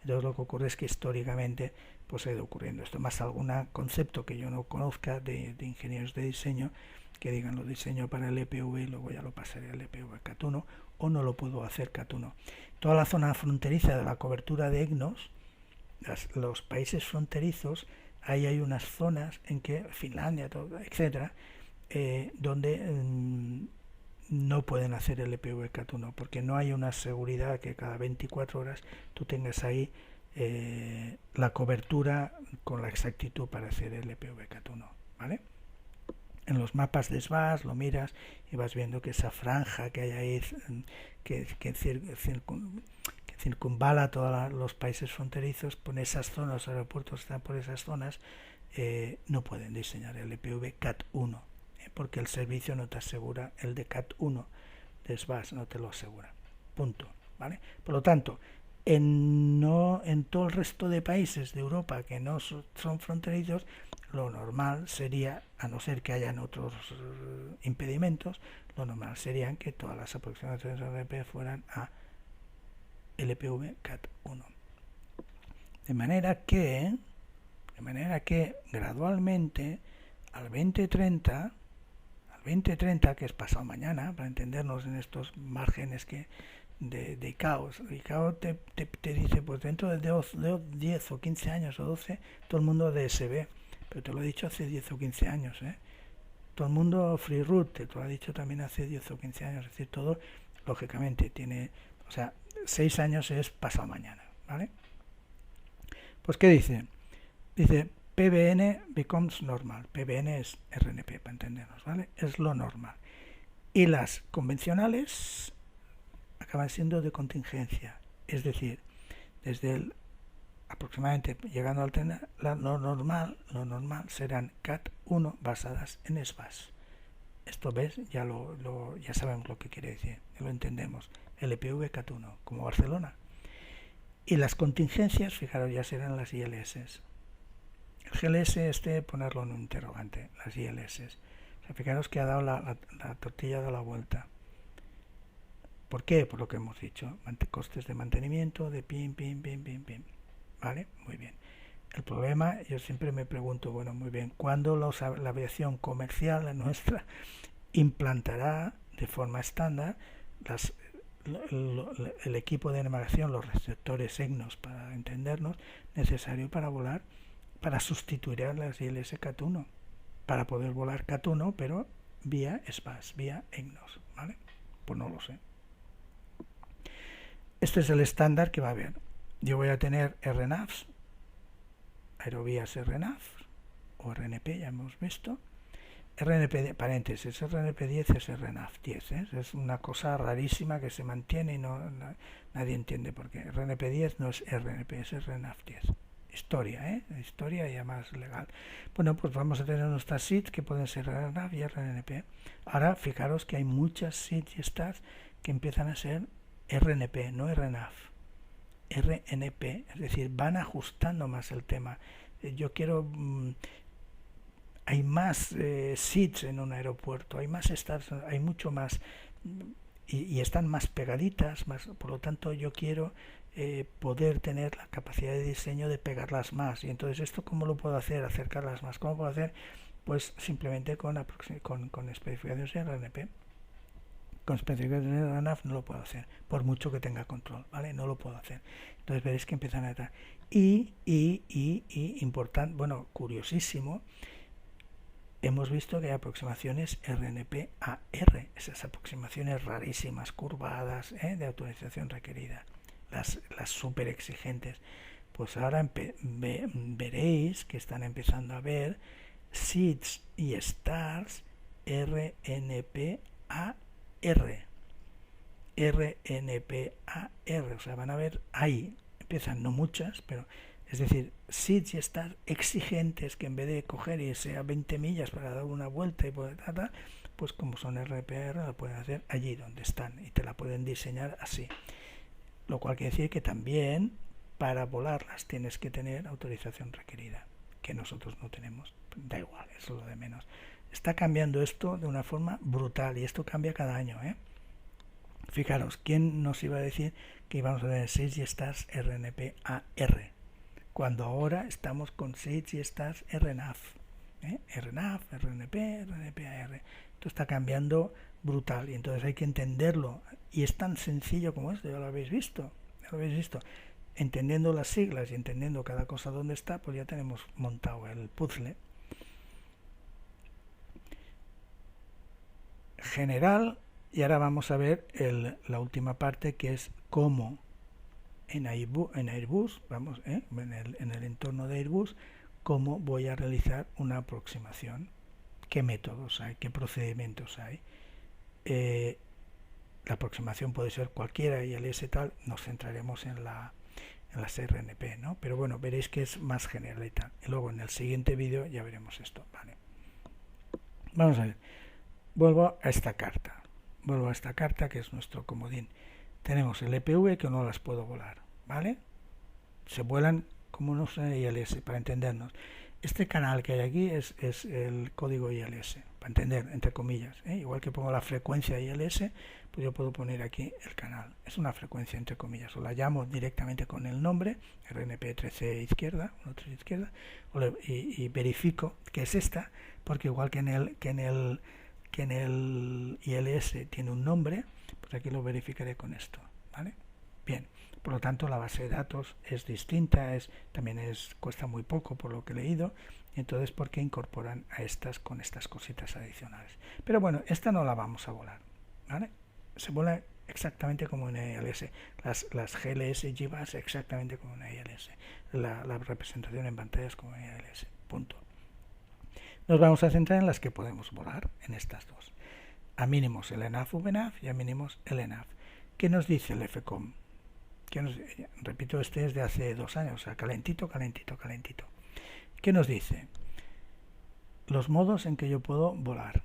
S1: lo que ocurre es que históricamente pues ha ido ocurriendo esto, más algún concepto que yo no conozca de ingenieros de diseño que digan lo diseño para el EPV y luego ya lo pasaré al EPV CAT1 o no lo puedo hacer CAT1. Toda la zona fronteriza de la cobertura de EGNOS, los países fronterizos, ahí hay unas zonas en que Finlandia, etcétera, donde no pueden hacer el EPV CAT1 porque no hay una seguridad que cada 24 horas tú tengas ahí la cobertura con la exactitud para hacer el EPV CAT1, ¿vale? en los mapas de SBAS lo miras y vas viendo que esa franja que hay ahí, que circunvala todos los países fronterizos, por esas zonas, los aeropuertos están por esas zonas, no pueden diseñar el LPV CAT1, porque el servicio no te asegura el de CAT1 de SBAS, no te lo asegura. Punto. ¿Vale? Por lo tanto, en todo el resto de países de Europa que no son fronterizos, lo normal sería, a no ser que hayan otros impedimentos, lo normal serían que todas las aproximaciones RP fueran a LPV CAT1. De manera que gradualmente al 2030, que es pasado mañana, para entendernos en estos márgenes de ICAO te dice, pues dentro de 10 o 15 años o 12, todo el mundo DSB, pero te lo he dicho hace 10 o 15 años, todo el mundo free route, te lo he dicho también hace 10 o 15 años, es decir, todo, lógicamente, tiene, o sea, 6 años es pasado mañana, ¿vale? Pues, ¿qué dice? Dice, PBN becomes normal, PBN es RNP, para entendernos, ¿vale? Es lo normal. Y las convencionales acaban siendo de contingencia, es decir, desde el aproximadamente llegando al tren, lo normal serán CAT1 basadas en SBAS. Esto ves, ya sabemos lo que quiere decir, ya lo entendemos. LPV CAT1, como Barcelona. Y las contingencias, fijaros, ya serán las ILS. El GLS ponerlo en un interrogante, las ILS. O sea, fijaros que ha dado la tortilla, ha dado la vuelta. ¿Por qué? Por lo que hemos dicho, costes de mantenimiento, de pim. ¿Vale? Muy bien. El problema, yo siempre me pregunto, bueno, muy bien, ¿cuándo la aviación comercial, la nuestra, implantará de forma estándar el equipo de navegación, los receptores EGNOS, para entendernos, necesario para volar, para sustituir a las ILS CAT1, para poder volar CAT1, pero vía SBAS, vía EGNOS, ¿vale? Pues no lo sé. Este es el estándar que va a haber. Yo voy a tener RNAVs, aerovías RNAV o RNP, ya hemos visto. RNP, paréntesis, RNP10 es RNAV10, es una cosa rarísima que se mantiene y nadie entiende por qué. RNP10 no es RNP, es RNAV10. Historia y además legal. Bueno, pues vamos a tener nuestras SIDs que pueden ser RNAV y RNP. Ahora, fijaros que hay muchas SIDs y STARS que empiezan a ser RNP, no RNAV. RNP, es decir, van ajustando más el tema. Yo quiero... hay más SIDs en un aeropuerto, hay más STARS, hay mucho más, y están más pegaditas, por lo tanto yo quiero poder tener la capacidad de diseño de pegarlas más. Y entonces, ¿esto cómo lo puedo hacer? Acercarlas más. ¿Cómo puedo hacer? Pues simplemente con especificaciones de RNP. Con especificaciones de RNAV no lo puedo hacer, por mucho que tenga control, ¿vale? No lo puedo hacer. Entonces veréis que empiezan a estar. Y importante, bueno, curiosísimo, hemos visto que hay aproximaciones RNP a R, esas aproximaciones rarísimas, curvadas, de autorización requerida, las super exigentes. Pues ahora veréis que están empezando a ver SIDs y STARS RNP a R, o sea, van a ver ahí, empiezan no muchas, pero es decir, SIDs y STARS exigentes que en vez de coger y irse a 20 millas para dar una vuelta y poder pues como son RPR la pueden hacer allí donde están y te la pueden diseñar así, lo cual quiere decir que también para volarlas tienes que tener autorización requerida, que nosotros no tenemos. Da igual, eso es lo de menos. Está cambiando esto de una forma brutal y esto cambia cada año, Fijaros, ¿quién nos iba a decir que íbamos a tener SIDs y STARS RNP a R? Cuando ahora estamos con SIDs y STARS RNAV, RNAV, RNP, RNP a R. Esto está cambiando brutal y entonces hay que entenderlo. Y es tan sencillo como esto, ya lo habéis visto. Entendiendo las siglas y entendiendo cada cosa dónde está, pues ya tenemos montado el puzzle. General, y ahora vamos a ver la última parte, que es cómo en Airbus, en el entorno de Airbus, cómo voy a realizar una aproximación, qué métodos hay, qué procedimientos hay. La aproximación puede ser cualquiera, ILS tal, nos centraremos en las RNP, ¿no? Pero bueno, veréis que es más generalita. Y luego en el siguiente vídeo ya veremos esto, ¿vale? Vamos a ver. Vuelvo a esta carta. Que es nuestro comodín. Tenemos el EPV que no las puedo volar, ¿vale? Se vuelan como no son ILS, para entendernos. Este canal que hay aquí es el código ILS, para entender, entre comillas, ¿eh? Igual que pongo la frecuencia ILS, pues yo puedo poner aquí el canal. Es una frecuencia entre comillas, o la llamo directamente con el nombre, RNP13 izquierda, 13 izquierda, y verifico que es esta, porque igual que en el ILS tiene un nombre, pues aquí lo verificaré con esto, ¿vale? Bien, por lo tanto la base de datos es distinta, también cuesta muy poco por lo que he leído, y entonces ¿por qué incorporan a estas con estas cositas adicionales? Pero bueno, esta no la vamos a volar, ¿vale? Se vuela exactamente como en ILS, las GLS y GBAS exactamente como en ILS, la representación en pantallas como en ILS, punto. Nos vamos a centrar en las que podemos volar, en estas dos. A mínimos el ENAF VNAF y a mínimos el ENAF. ¿Qué nos dice el FCOM? Repito, este es de hace 2 años, o sea, calentito. ¿Qué nos dice? Los modos en que yo puedo volar,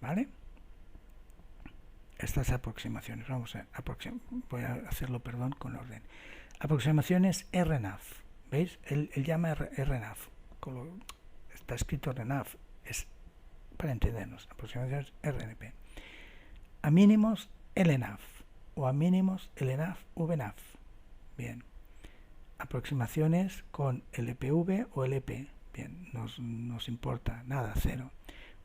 S1: ¿vale? Estas aproximaciones, voy a hacerlo, con orden. Aproximaciones RNAV, ¿veis? Él llama RNAV, está escrito RNAV, es para entendernos, aproximaciones RNP. A mínimos LNAV o a mínimos LNAV VNAV. Bien. Aproximaciones con LPV o LP. Bien, nos importa nada, 0.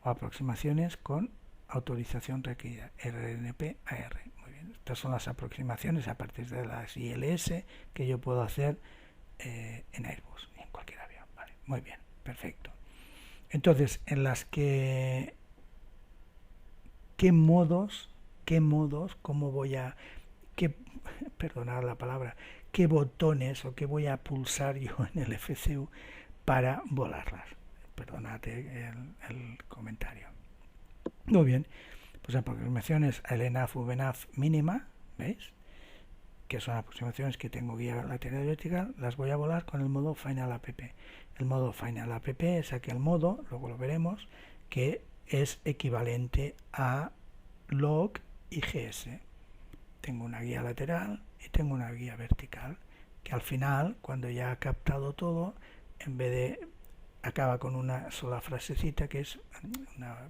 S1: O aproximaciones con autorización requerida, RNP AR. Muy bien. Estas son las aproximaciones a partir de las ILS que yo puedo hacer en Airbus y en cualquier avión. Vale. Muy bien, perfecto. Entonces, en las que ¿qué modos, cómo voy a, perdonad la palabra, qué botones o qué voy a pulsar yo en el FCU para volarlas? Perdonad el comentario. Muy bien, pues aproximaciones a LNAV, VNAV mínima, ¿veis? Que son aproximaciones que tengo guía lateral y vertical, las voy a volar con el modo Final App. El modo Final App es aquel modo, luego lo veremos, que es equivalente a log y GS. Tengo una guía lateral y tengo una guía vertical, que al final, cuando ya ha captado todo, en vez de acaba con una sola frasecita que es una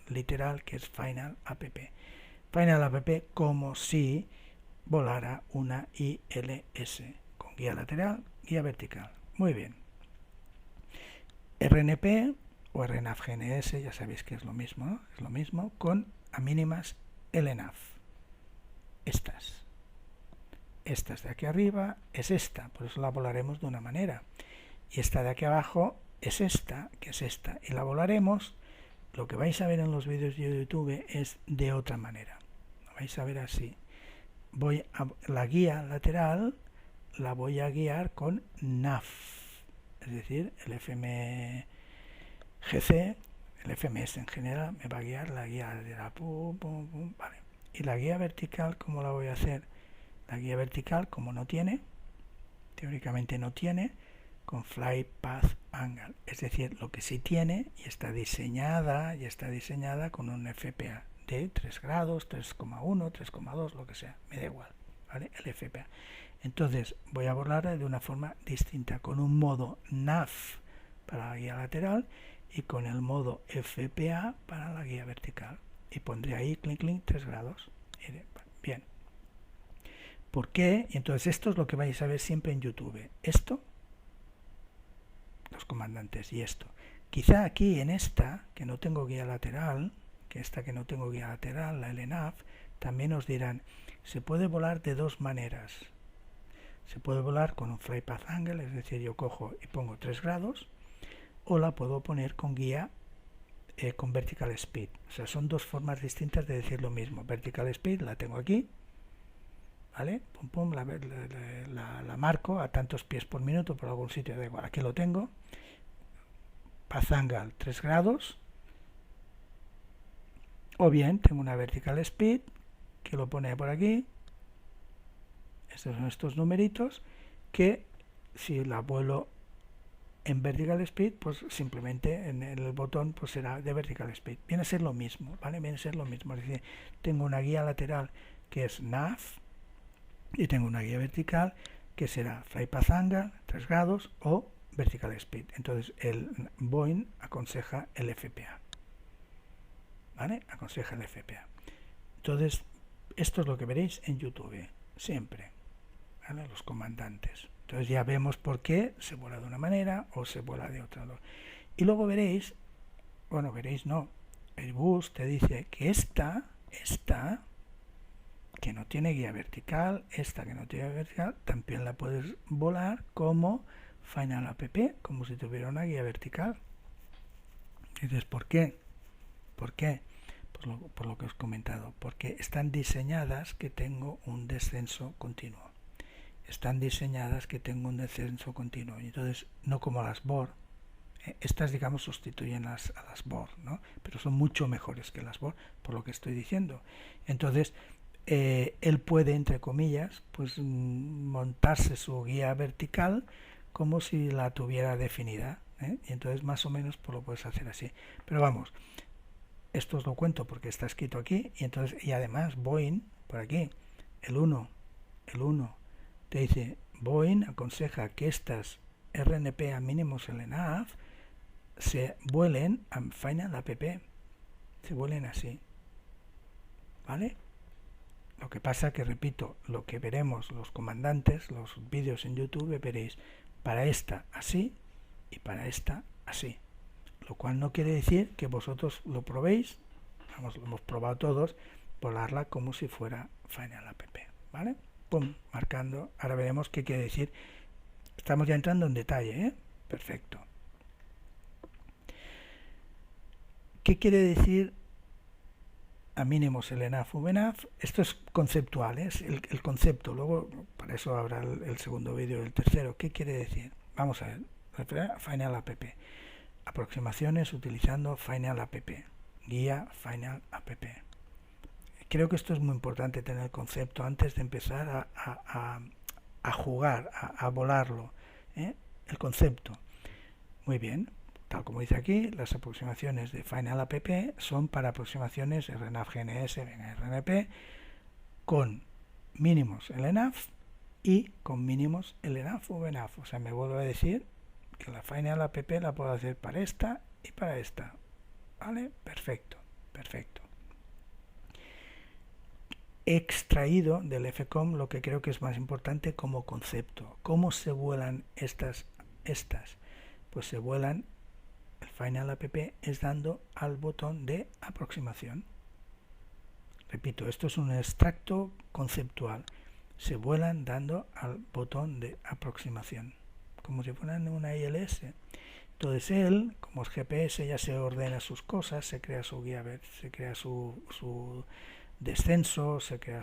S1: literal, que es Final App. Final App como si volara una ILS con guía lateral, guía vertical. Muy bien. RNP o RNAV GNS, ya sabéis que es lo mismo, ¿no? Es lo mismo con a mínimas LNAV. Estas de aquí arriba es esta, por eso la volaremos de una manera. Y esta de aquí abajo es esta, que es esta. Y la volaremos, lo que vais a ver en los vídeos de YouTube es de otra manera. Lo vais a ver así. La guía lateral la voy a guiar con NAV, es decir, el FMGC, el FMS en general me va a guiar la guía lateral, vale. Y la guía vertical, ¿cómo la voy a hacer? La guía vertical, como no tiene, teóricamente no tiene, con Flight Path Angle, es decir, lo que sí tiene y está diseñada con un FPA de 3 grados, 3,1, 3,2, lo que sea, me da igual, ¿vale? El FPA. Entonces voy a volar de una forma distinta, con un modo NAV para la guía lateral y con el modo FPA para la guía vertical. Y pondré ahí, clink, 3 grados. Bien. ¿Por qué? Y entonces esto es lo que vais a ver siempre en YouTube. Esto, los comandantes, y esto. Quizá aquí en esta, que no tengo guía lateral, la LNAV, también os dirán, se puede volar de dos maneras. Se puede volar con un Flight Path Angle, es decir, yo cojo y pongo 3 grados, o la puedo poner con guía con Vertical Speed. O sea, son dos formas distintas de decir lo mismo. Vertical Speed la tengo aquí, ¿vale? Pum, pum, la marco a tantos pies por minuto por algún sitio, da igual, aquí lo tengo. Path Angle 3 grados, O bien tengo una vertical speed que lo pone por aquí. Estos son estos numeritos que si la vuelo en vertical speed, pues simplemente en el botón pues será de vertical speed. Viene a ser lo mismo, ¿vale? Viene a ser lo mismo. Es decir, tengo una guía lateral que es nav y tengo una guía vertical que será fly path angle, 3 grados o vertical speed. Entonces el Boeing aconseja el FPA, ¿vale? Aconseja el FPA. Entonces esto es lo que veréis en YouTube siempre, ¿vale? Los comandantes. Entonces ya vemos por qué se vuela de una manera o se vuela de otra. Y luego veréis, bueno, veréis no, Airbus te dice que esta que no tiene guía vertical, esta que no tiene guía vertical, también la puedes volar como Final App, como si tuviera una guía vertical. Y dices, ¿por qué? ¿Por qué? Por lo que os he comentado, porque están diseñadas que tengo un descenso continuo. Están diseñadas que tengo un descenso continuo. Y entonces, no como las Bohr. Estas, digamos, sustituyen a las Bohr, ¿no? Pero son mucho mejores que las Bohr, por lo que estoy diciendo. Entonces, él puede, entre comillas, pues montarse su guía vertical como si la tuviera definida, ¿eh? Y entonces, más o menos, pues lo puedes hacer así. Pero vamos, esto os lo cuento porque está escrito aquí, y además, Boeing, por aquí, el 1, te dice, Boeing aconseja que estas RNP a mínimos LNAV se vuelen a Final App, se vuelen así, ¿vale? Lo que pasa que, repito, lo que veremos los comandantes, los vídeos en YouTube, veréis para esta así y para esta así, lo cual no quiere decir que vosotros lo probéis, vamos, lo hemos probado todos, volarla como si fuera Final App, ¿vale? Pum, marcando. Ahora veremos qué quiere decir. Estamos ya entrando en detalle, ¿eh? Perfecto. ¿Qué quiere decir a mínimos LNAV, VNAV? Esto es conceptual, es el concepto. Luego, para eso habrá el segundo vídeo, el tercero. ¿Qué quiere decir? Vamos a ver. Final App. Aproximaciones utilizando Final App. Guía Final App. Creo que esto es muy importante tener el concepto antes de empezar a jugar, a volarlo, ¿eh? El concepto. Muy bien, tal como dice aquí, las aproximaciones de Final App son para aproximaciones RNAV, GNS, RNP con mínimos LNAV y con mínimos LNAV o VNAV. O sea, me vuelvo a decir que la Final App la puedo hacer para esta y para esta. ¿Vale? Perfecto, perfecto. He extraído del FCOM lo que creo que es más importante como concepto. ¿Cómo se vuelan estas? Pues se vuelan, el Final App es dando al botón de aproximación. Repito, esto es un extracto conceptual. Se vuelan dando al botón de aproximación, como si fueran una ILS. Entonces él, como es GPS, ya se ordena sus cosas, se crea su guía, se crea su descenso, se crea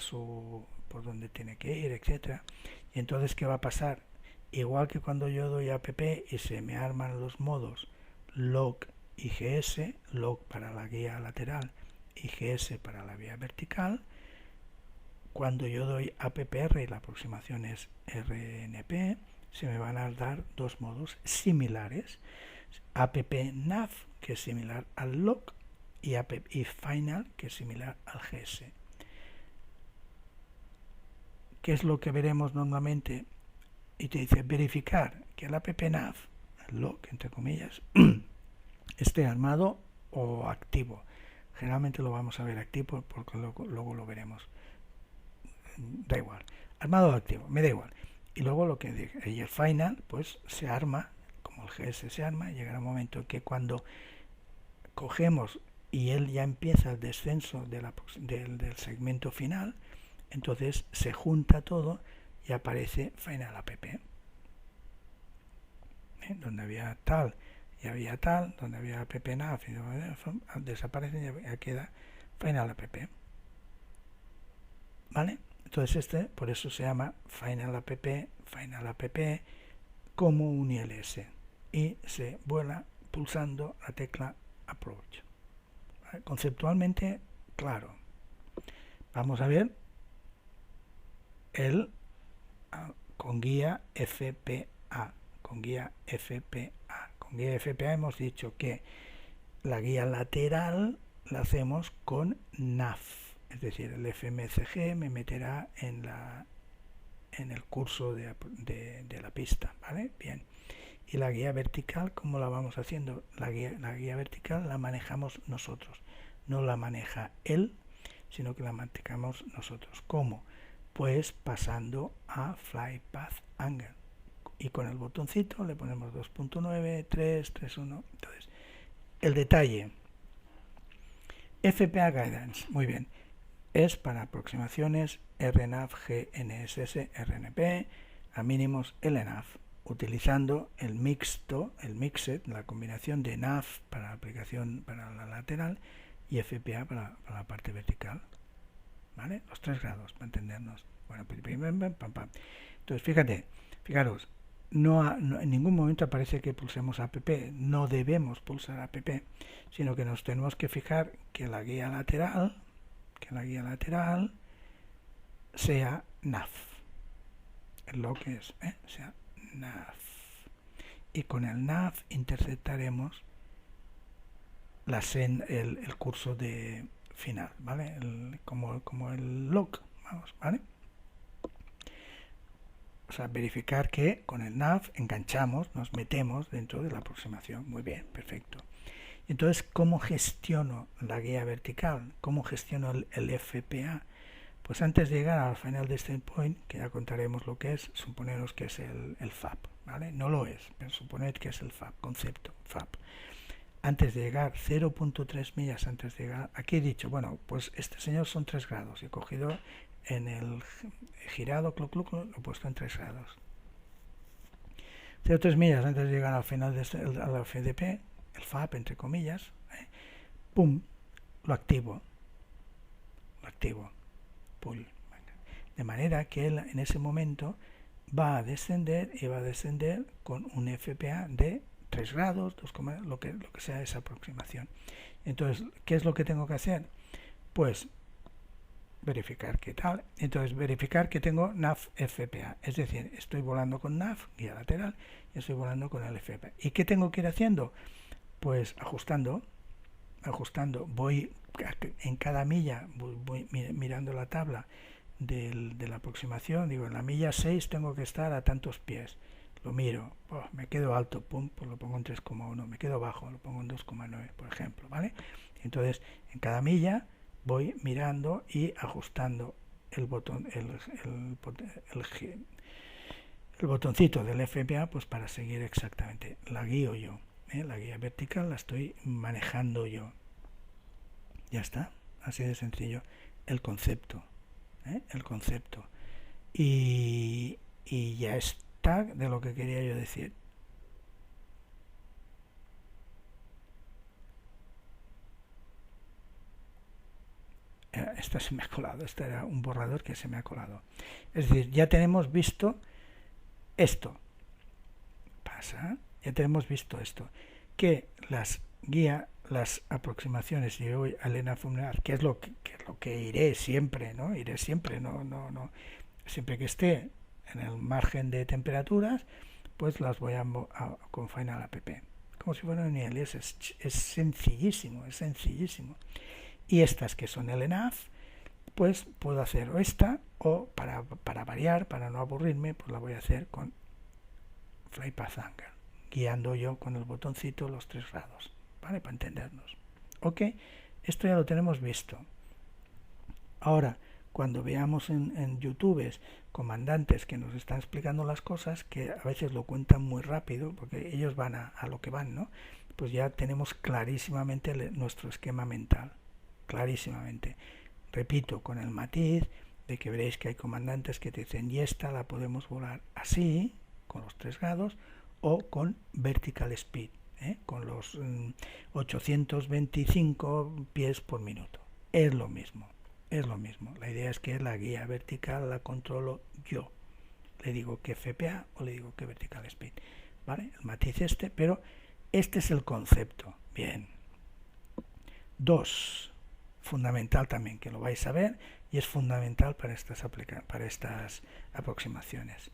S1: por dónde tiene que ir, etcétera. Y entonces, ¿qué va a pasar? Igual que cuando yo doy app y se me arman los modos log y GS, log para la guía lateral y GS para la vía vertical, cuando yo doy APPR y la aproximación es RNP, se me van a dar dos modos similares, APPNAV, que es similar al log, y Final, que es similar al GS. ¿Qué es lo que veremos normalmente? Y te dice verificar que el APPNAV, el log, entre comillas, esté armado o activo. Generalmente lo vamos a ver activo porque luego lo veremos. Da igual. Armado o activo, me da igual. Y luego lo que dije, y el Final, pues se arma, como el GS se arma, y llegará un momento en que cuando cogemos y él ya empieza el descenso del segmento final, entonces se junta todo y aparece Final App. Donde había tal y había tal, donde había APPNAV, desaparece y ya queda Final App. ¿Vale? Entonces por eso se llama Final App como un ILS y se vuela pulsando la tecla Approach. ¿Vale? Conceptualmente claro. Vamos a ver el con guía FPA. Con guía FPA. Con guía FPA hemos dicho que la guía lateral la hacemos con NAF. Es decir, el FMCG me meterá en el curso de la pista, ¿vale? Bien. Y la guía vertical, ¿cómo la vamos haciendo? La guía vertical la manejamos nosotros. No la maneja él, sino que la manejamos nosotros. ¿Cómo? Pues pasando a Fly Path Angle. Y con el botoncito le ponemos 2.9, 3, 3.1. Entonces, el detalle. FPA Guidance, muy bien. Es para aproximaciones RNAV, GNSS, RNP, a mínimos LNAV, utilizando el mixed, la combinación de NAV para la aplicación para la lateral y FPA para la parte vertical. ¿Vale? Los 3 grados, para entendernos. Bueno, entonces fijaros, no en ningún momento aparece que pulsemos app, no debemos pulsar app, sino que nos tenemos que fijar que la guía lateral sea NAV, lo que es, sea NAV, y con el NAV interceptaremos el curso de final, ¿vale? Como el log, vamos, ¿vale? O sea, verificar que con el NAV enganchamos, nos metemos dentro de la aproximación. Muy bien, perfecto. Entonces, ¿cómo gestiono la guía vertical? ¿Cómo gestiono el FPA? Pues antes de llegar al Final Descent Point, que ya contaremos lo que es, suponemos que es el FAB, ¿vale? No lo es, pero suponed que es el FAB, concepto FAB. Antes de llegar, 0.3 millas antes de llegar, aquí he dicho, bueno, pues este señor son 3 grados, he cogido en el girado, lo he puesto en 3 grados. 0.3 millas antes de llegar al final de la FDP, el FAB, entre comillas, pum, lo activo, pull, de manera que él en ese momento va a descender con un FPA de 3 grados, 2, lo que sea esa aproximación. Entonces, ¿qué es lo que tengo que hacer? Pues verificar qué tal. Entonces, verificar que tengo NAV FPA, es decir, estoy volando con NAV, guía lateral, y estoy volando con el FPA. ¿Y qué tengo que ir haciendo? Pues ajustando, voy en cada milla, voy mirando la tabla de la aproximación, digo, en la milla 6 tengo que estar a tantos pies, lo miro, me quedo alto, pum, pues lo pongo en 3,1, me quedo bajo, lo pongo en 2,9, por ejemplo, ¿vale? Entonces, en cada milla voy mirando y ajustando el botón, el botoncito del FPA, pues para seguir exactamente, la guío yo. La guía vertical la estoy manejando yo. Ya está, así de sencillo el concepto, y ya está de lo que quería yo decir. Esta se me ha colado, este era un borrador que se me ha colado. Es decir, ya tenemos visto esto. Ya tenemos visto esto, que las aproximaciones, y voy a Elena Funeral, que es lo que iré siempre, ¿no? Siempre que esté en el margen de temperaturas, pues las voy con Final App, como si fuera un ILS, es sencillísimo, Y estas que son LNAV, pues puedo hacer esta, o para variar, para no aburrirme, pues la voy a hacer con Fly Path Angle, guiando yo con el botoncito los 3 grados, ¿vale? Para entendernos. Ok, esto ya lo tenemos visto. Ahora, cuando veamos en YouTube comandantes que nos están explicando las cosas, que a veces lo cuentan muy rápido, porque ellos van a lo que van, ¿no? Pues ya tenemos clarísimamente nuestro esquema mental, clarísimamente. Repito, con el matiz de que veréis que hay comandantes que te dicen, y esta la podemos volar así, con los 3 grados, o con vertical speed, con los 825 pies por minuto. Es lo mismo. La idea es que la guía vertical la controlo yo. Le digo que FPA o le digo que vertical speed. ¿Vale? El matiz pero este es el concepto. Bien. 2. fundamental también que lo vais a ver y es fundamental para estas aproximaciones.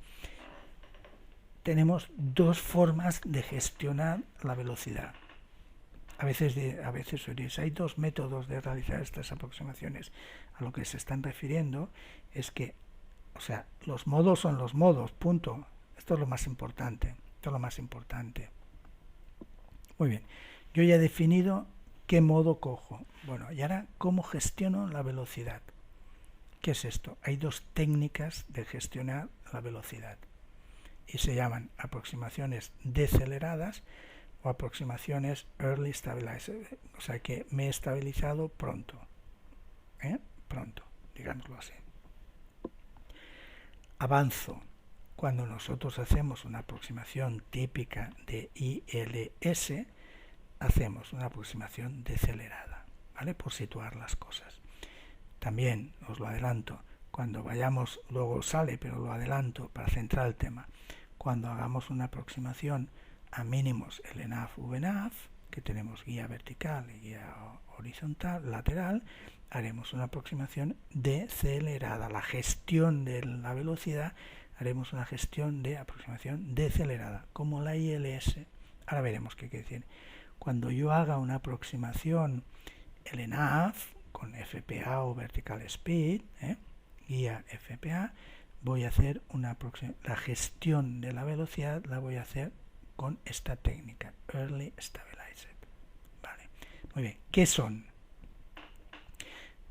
S1: Tenemos dos formas de gestionar la velocidad. A veces os diréis, hay dos métodos de realizar estas aproximaciones. A lo que se están refiriendo es que, o sea, los modos son los modos, punto. Esto es lo más importante. Muy bien, yo ya he definido qué modo cojo. Bueno, y ahora, ¿cómo gestiono la velocidad? ¿Qué es esto? Hay dos técnicas de gestionar la velocidad y se llaman aproximaciones deceleradas o aproximaciones early stabilizer, o sea que me he estabilizado pronto, pronto, digámoslo así. Avanzo. Cuando nosotros hacemos una aproximación típica de ILS, hacemos una aproximación decelerada, ¿vale? Por situar las cosas. También, os lo adelanto, cuando vayamos, luego sale, pero lo adelanto para centrar el tema, cuando hagamos una aproximación a mínimos LNAF, VNAF, que tenemos guía vertical y guía horizontal, lateral, haremos una aproximación decelerada. La gestión de la velocidad, haremos una gestión de aproximación decelerada, como la ILS. Ahora veremos qué quiere decir. Cuando yo haga una aproximación LNAF con FPA o Vertical Speed, guía FPA, voy a hacer la gestión de la velocidad la voy a hacer con esta técnica, Early Stabilizer. Vale. Muy bien, ¿qué son?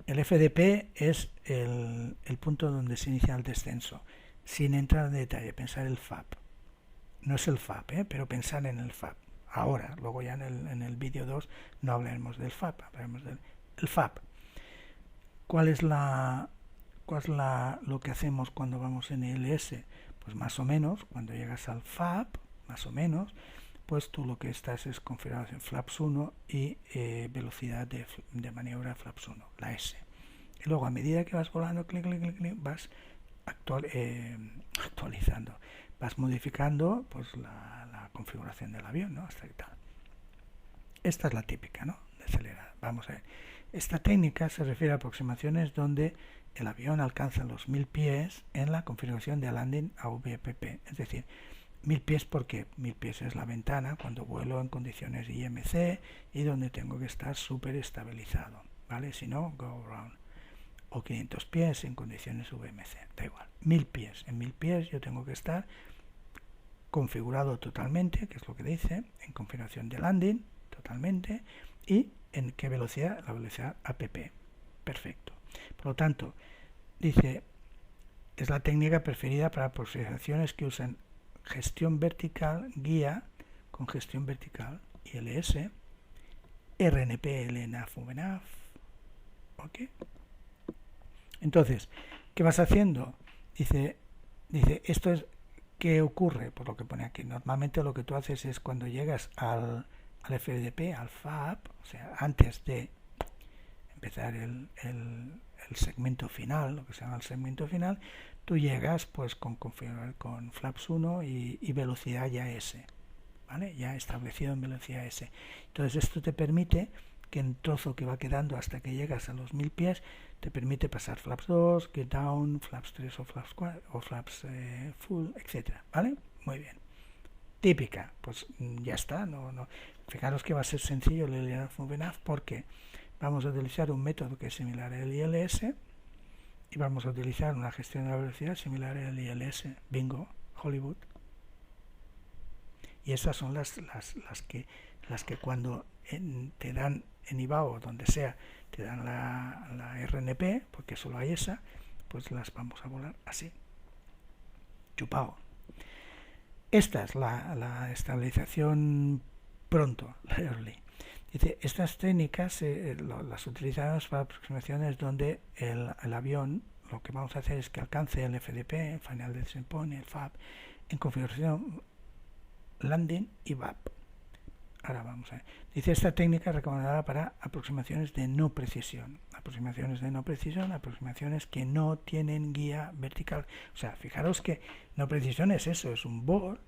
S1: El FDP es el punto donde se inicia el descenso. Sin entrar en detalle, pensar el FAB. No es el FAB, pero pensar en el FAB. Ahora, luego ya en el vídeo 2 no hablaremos del FAB, hablaremos del FAB. ¿Cuál es lo que hacemos cuando vamos en ILS? Pues más o menos, cuando llegas al FAB, más o menos, pues tú lo que estás es configuración flaps 1 y velocidad de maniobra flaps 1, la S. Y luego a medida que vas volando, clic, vas actualizando, vas modificando pues la configuración del avión, ¿no? Hasta que tal. Esta es la típica, ¿no? De acelerada. Vamos a ver. Esta técnica se refiere a aproximaciones donde el avión alcanza los 1000 pies en la configuración de landing AVPP, es decir, 1000 pies porque 1000 pies es la ventana cuando vuelo en condiciones IMC y donde tengo que estar súper estabilizado, ¿vale? Si no, go around. O 500 pies en condiciones VMC, da igual. 1000 pies. En 1000 pies yo tengo que estar configurado totalmente, que es lo que dice, en configuración de landing totalmente y en qué velocidad, la velocidad APP. Perfecto. Por lo tanto, dice, es la técnica preferida para aproximaciones que usan gestión vertical, guía con gestión vertical, ILS, RNP, LNAF, VNAF. ¿Ok? Entonces, ¿qué vas haciendo? Dice, esto es, ¿qué ocurre? Por lo que pone aquí. Normalmente lo que tú haces es cuando llegas al FDP, al FAB, o sea, antes de empezar el segmento final, lo que se llama el segmento final, tú llegas pues con flaps 1 y velocidad ya S, ¿vale? Ya establecido en velocidad S. Entonces esto te permite que en trozo que va quedando hasta que llegas a los 1000 pies, te permite pasar flaps 2, get down, flaps 3 o flaps 4, o flaps full, etcétera, ¿vale? Muy bien. Típica, pues ya está, no. Fijaros que va a ser sencillo el LNAF VNAF porque vamos a utilizar un método que es similar al ILS y vamos a utilizar una gestión de la velocidad similar al ILS, bingo, Hollywood. Y esas son las que cuando te dan en IBAO o donde sea, te dan la RNP, porque solo hay esa, pues las vamos a volar así, chupao. Esta es la estabilización pronto, la early. Dice, estas técnicas las utilizamos para aproximaciones donde el avión, lo que vamos a hacer es que alcance el FDP, el Final Descent Point, el FAB, en configuración landing y VAP. Ahora vamos a ver. Dice, esta técnica es recomendada para aproximaciones de no precisión. Aproximaciones de no precisión, aproximaciones que no tienen guía vertical. O sea, fijaros que no precisión es eso, es un BOR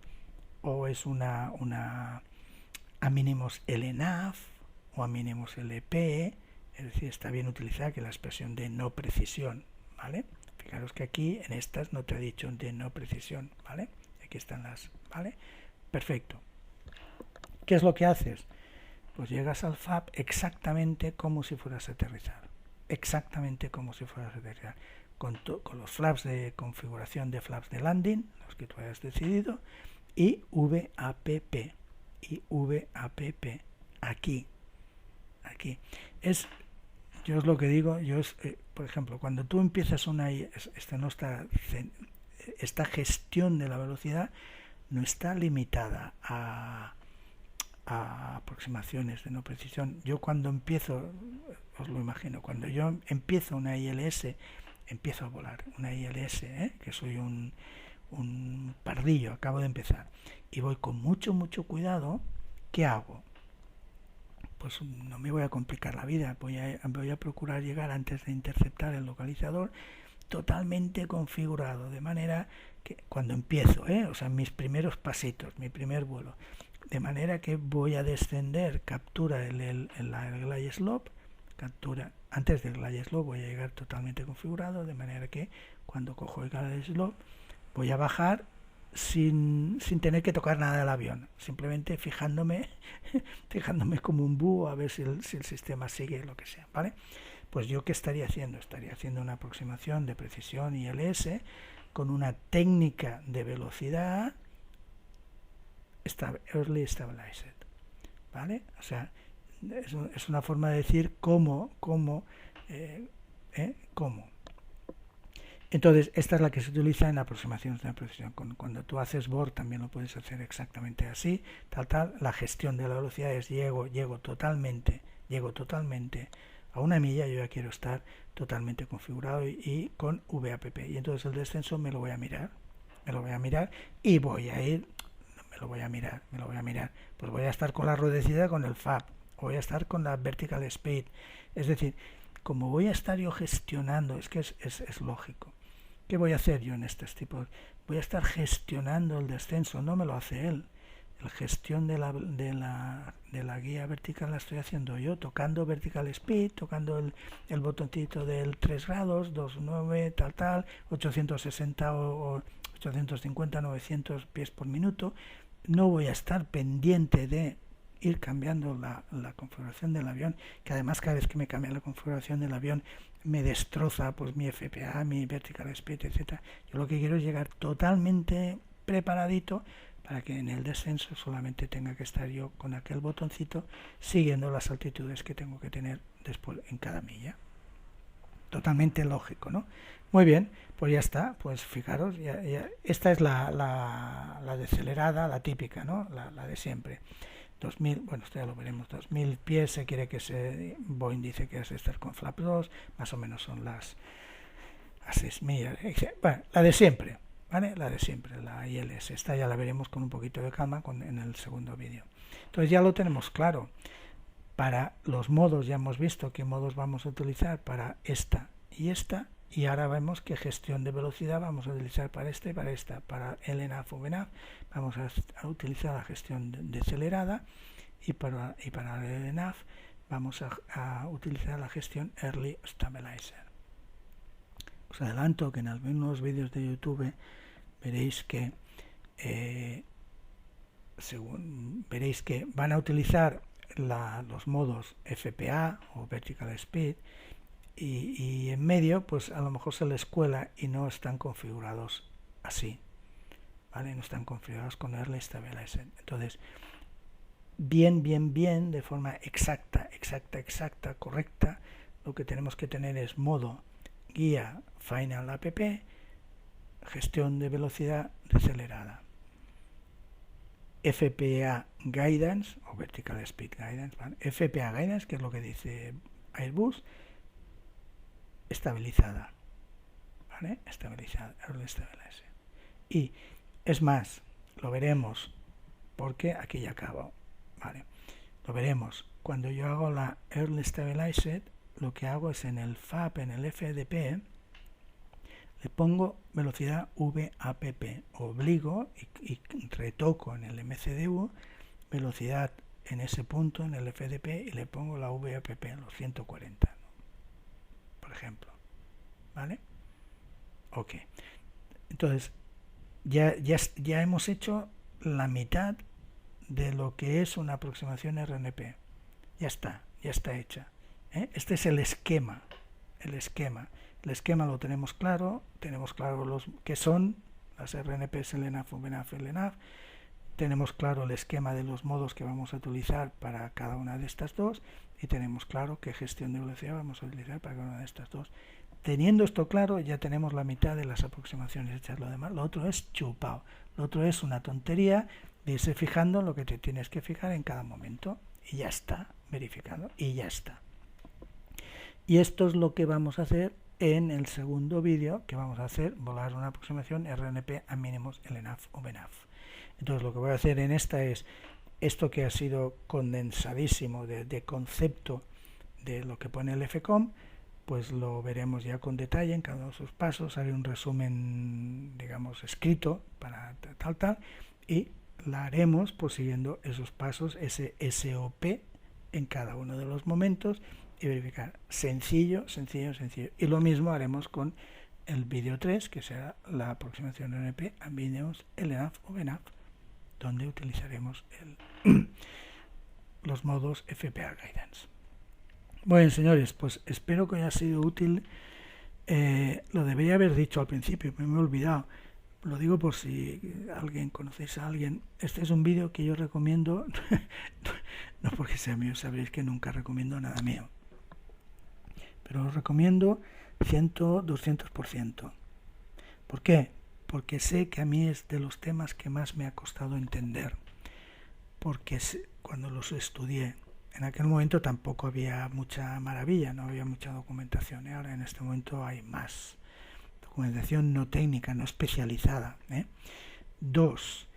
S1: o es una a mínimos LNAF o a mínimos LP, es decir, está bien utilizada, que es la expresión de no precisión, ¿vale? Fijaros que aquí en estas no te he dicho de no precisión, ¿vale? Aquí están las, ¿vale? Perfecto. ¿Qué es lo que haces? Pues llegas al FAB exactamente como si fueras a aterrizar. Exactamente como si fueras a aterrizar. Con los flaps de configuración de flaps de landing, los que tú hayas decidido, y VAPP. Y VAPP. Aquí. Aquí. Yo es lo que digo, por ejemplo, cuando tú empiezas esta gestión de la velocidad no está limitada a aproximaciones de no precisión. Yo cuando empiezo, os lo imagino, cuando yo empiezo una ILS, empiezo a volar una ILS, que soy un pardillo, acabo de empezar, y voy con mucho cuidado, ¿qué hago? Pues no me voy a complicar la vida, voy a procurar llegar antes de interceptar el localizador totalmente configurado, de manera que cuando empiezo, o sea, mis primeros pasitos, mi primer vuelo, de manera que voy a descender, captura el glide slope, antes del glide slope voy a llegar totalmente configurado, de manera que cuando cojo el glide slope voy a bajar sin tener que tocar nada del avión, simplemente fijándome como un búho a ver si el sistema sigue lo que sea, ¿vale? Pues yo ¿qué estaría haciendo? Estaría haciendo una aproximación de precisión ILS con una técnica de velocidad early stabilized, ¿vale? O sea, es una forma de decir cómo. Entonces, esta es la que se utiliza en aproximaciones de precisión. Cuando tú haces BORD también lo puedes hacer exactamente así, tal. La gestión de la velocidad es llego totalmente a una milla, yo ya quiero estar totalmente configurado y con VAPP. Y entonces el descenso me lo voy a mirar y voy a ir, me lo voy a mirar. Pues voy a estar con la ruedecita con el FAB, voy a estar con la vertical speed. Es decir, como voy a estar yo gestionando, es que es lógico. ¿Qué voy a hacer yo en estos tipos? Voy a estar gestionando el descenso, no me lo hace él. La gestión de la guía vertical la estoy haciendo yo, tocando vertical speed, tocando el botoncito del 3 grados, 2.9, tal, 860 o 850, 900 pies por minuto. No voy a estar pendiente de ir cambiando la configuración del avión, que además cada vez que me cambia la configuración del avión me destroza pues mi FPA, mi vertical speed, etcétera. Yo lo que quiero es llegar totalmente preparadito para que en el descenso solamente tenga que estar yo con aquel botoncito siguiendo las altitudes que tengo que tener después en cada milla. Totalmente lógico, ¿no? Muy bien, pues ya está, pues fijaros, esta es la decelerada, la típica, ¿no? La de siempre. 2000, bueno, esto ya lo veremos, 2000 pies se quiere que Boeing dice que es estar con flap 2, más o menos son a 6 millas, bueno, la de siempre, ¿vale? La de siempre, la ILS, esta ya la veremos con un poquito de calma en el segundo vídeo. Entonces ya lo tenemos claro. Para los modos ya hemos visto qué modos vamos a utilizar para esta, y ahora vemos qué gestión de velocidad vamos a utilizar para esta. Para LNAV o VNAV vamos a utilizar la gestión decelerada, y para el LNAV vamos a utilizar la gestión Early Stabilizer. Os adelanto que en algunos vídeos de YouTube veréis que van a utilizar los modos FPA o Vertical Speed, y en medio pues a lo mejor se les cuela y no están configurados así, ¿vale? No están configurados con Early Stabilizer. Entonces, bien, de forma exacta, correcta, lo que tenemos que tener es modo guía Final App, gestión de velocidad decelerada, FPA Guidance o Vertical Speed Guidance, ¿vale? FPA Guidance, que es lo que dice Airbus, estabilizada, ¿vale? Estabilizada, Early Stabilizer. Y es más, lo veremos, porque aquí ya acabo, ¿vale? Lo veremos. Cuando yo hago la Early Stabilizer, lo que hago es en el FAP, en el FDP, le pongo velocidad VAPP, obligo y retoco en el MCDU velocidad en ese punto, en el FDP, y le pongo la VAPP en los 140, ¿no? Por ejemplo. ¿Vale? Ok. Entonces, ya hemos hecho la mitad de lo que es una aproximación RNP. Ya está hecha. Este es el esquema. El esquema lo tenemos claro los que son las RNPs, LNAF, VNAF, LNAF. Tenemos claro el esquema de los modos que vamos a utilizar para cada una de estas dos y tenemos claro qué gestión de velocidad vamos a utilizar para cada una de estas dos. Teniendo esto claro, ya tenemos la mitad de las aproximaciones hechas. Lo demás, lo otro es chupado. Lo otro es una tontería de irse fijando en lo que te tienes que fijar en cada momento. Y ya está, verificado. Y ya está. Y esto es lo que vamos a hacer en el segundo vídeo, que vamos a hacer, volar una aproximación RNP a mínimos LNAF o VNAF. Entonces lo que voy a hacer en esta es esto que ha sido condensadísimo de concepto de lo que pone el FCOM, pues lo veremos ya con detalle en cada uno de sus pasos, haré un resumen, digamos, escrito para tal, y la haremos pues siguiendo esos pasos, ese SOP en cada uno de los momentos y verificar. Sencillo. Y lo mismo haremos con el vídeo 3, que será la aproximación RNP a mínimos LNAF o VNAF, donde utilizaremos los modos FPA Guidance. Bueno, señores, pues espero que haya sido útil. Lo debería haber dicho al principio, me he olvidado. Lo digo por si alguien conocéis a alguien. Este es un vídeo que yo recomiendo, no porque sea mío, sabréis que nunca recomiendo nada mío. Pero os recomiendo 200%. ¿Por qué? Porque sé que a mí es de los temas que más me ha costado entender. Porque cuando los estudié, en aquel momento tampoco había mucha maravilla, no había mucha documentación. Ahora en este momento hay más documentación no técnica, no especializada. 2.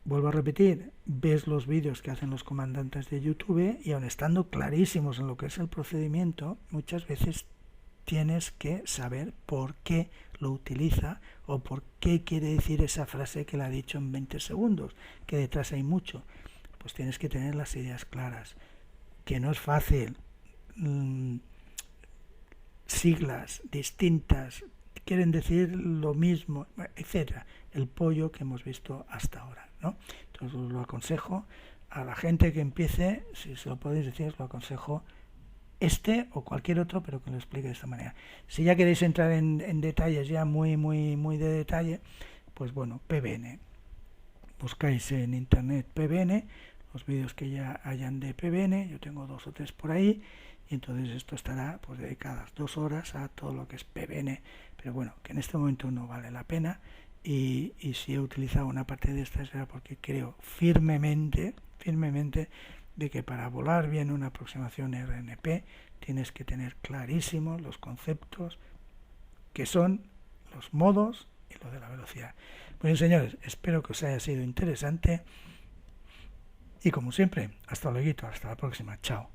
S1: Vuelvo a repetir, ves los vídeos que hacen los comandantes de YouTube y aun estando clarísimos en lo que es el procedimiento, muchas veces tienes que saber por qué lo utiliza o por qué quiere decir esa frase que la ha dicho en 20 segundos, que detrás hay mucho. Pues tienes que tener las ideas claras, que no es fácil. Siglas distintas quieren decir lo mismo, etcétera. El pollo que hemos visto hasta ahora, ¿no? Entonces os lo aconsejo a la gente que empiece, si se lo podéis decir, os lo aconsejo este o cualquier otro, pero que lo explique de esta manera. Si ya queréis entrar en detalles ya muy de detalle, pues bueno, PBN. Buscáis en internet PBN, los vídeos que ya hayan de PBN, yo tengo 2 o 3 por ahí, y entonces esto estará pues dedicadas 2 horas a todo lo que es PBN, pero bueno, que en este momento no vale la pena, y si he utilizado una parte de esta será porque creo firmemente de que para volar bien una aproximación RNP tienes que tener clarísimos los conceptos que son los modos y lo de la velocidad. Pues señores, espero que os haya sido interesante y como siempre, hasta luego, hasta la próxima, chao.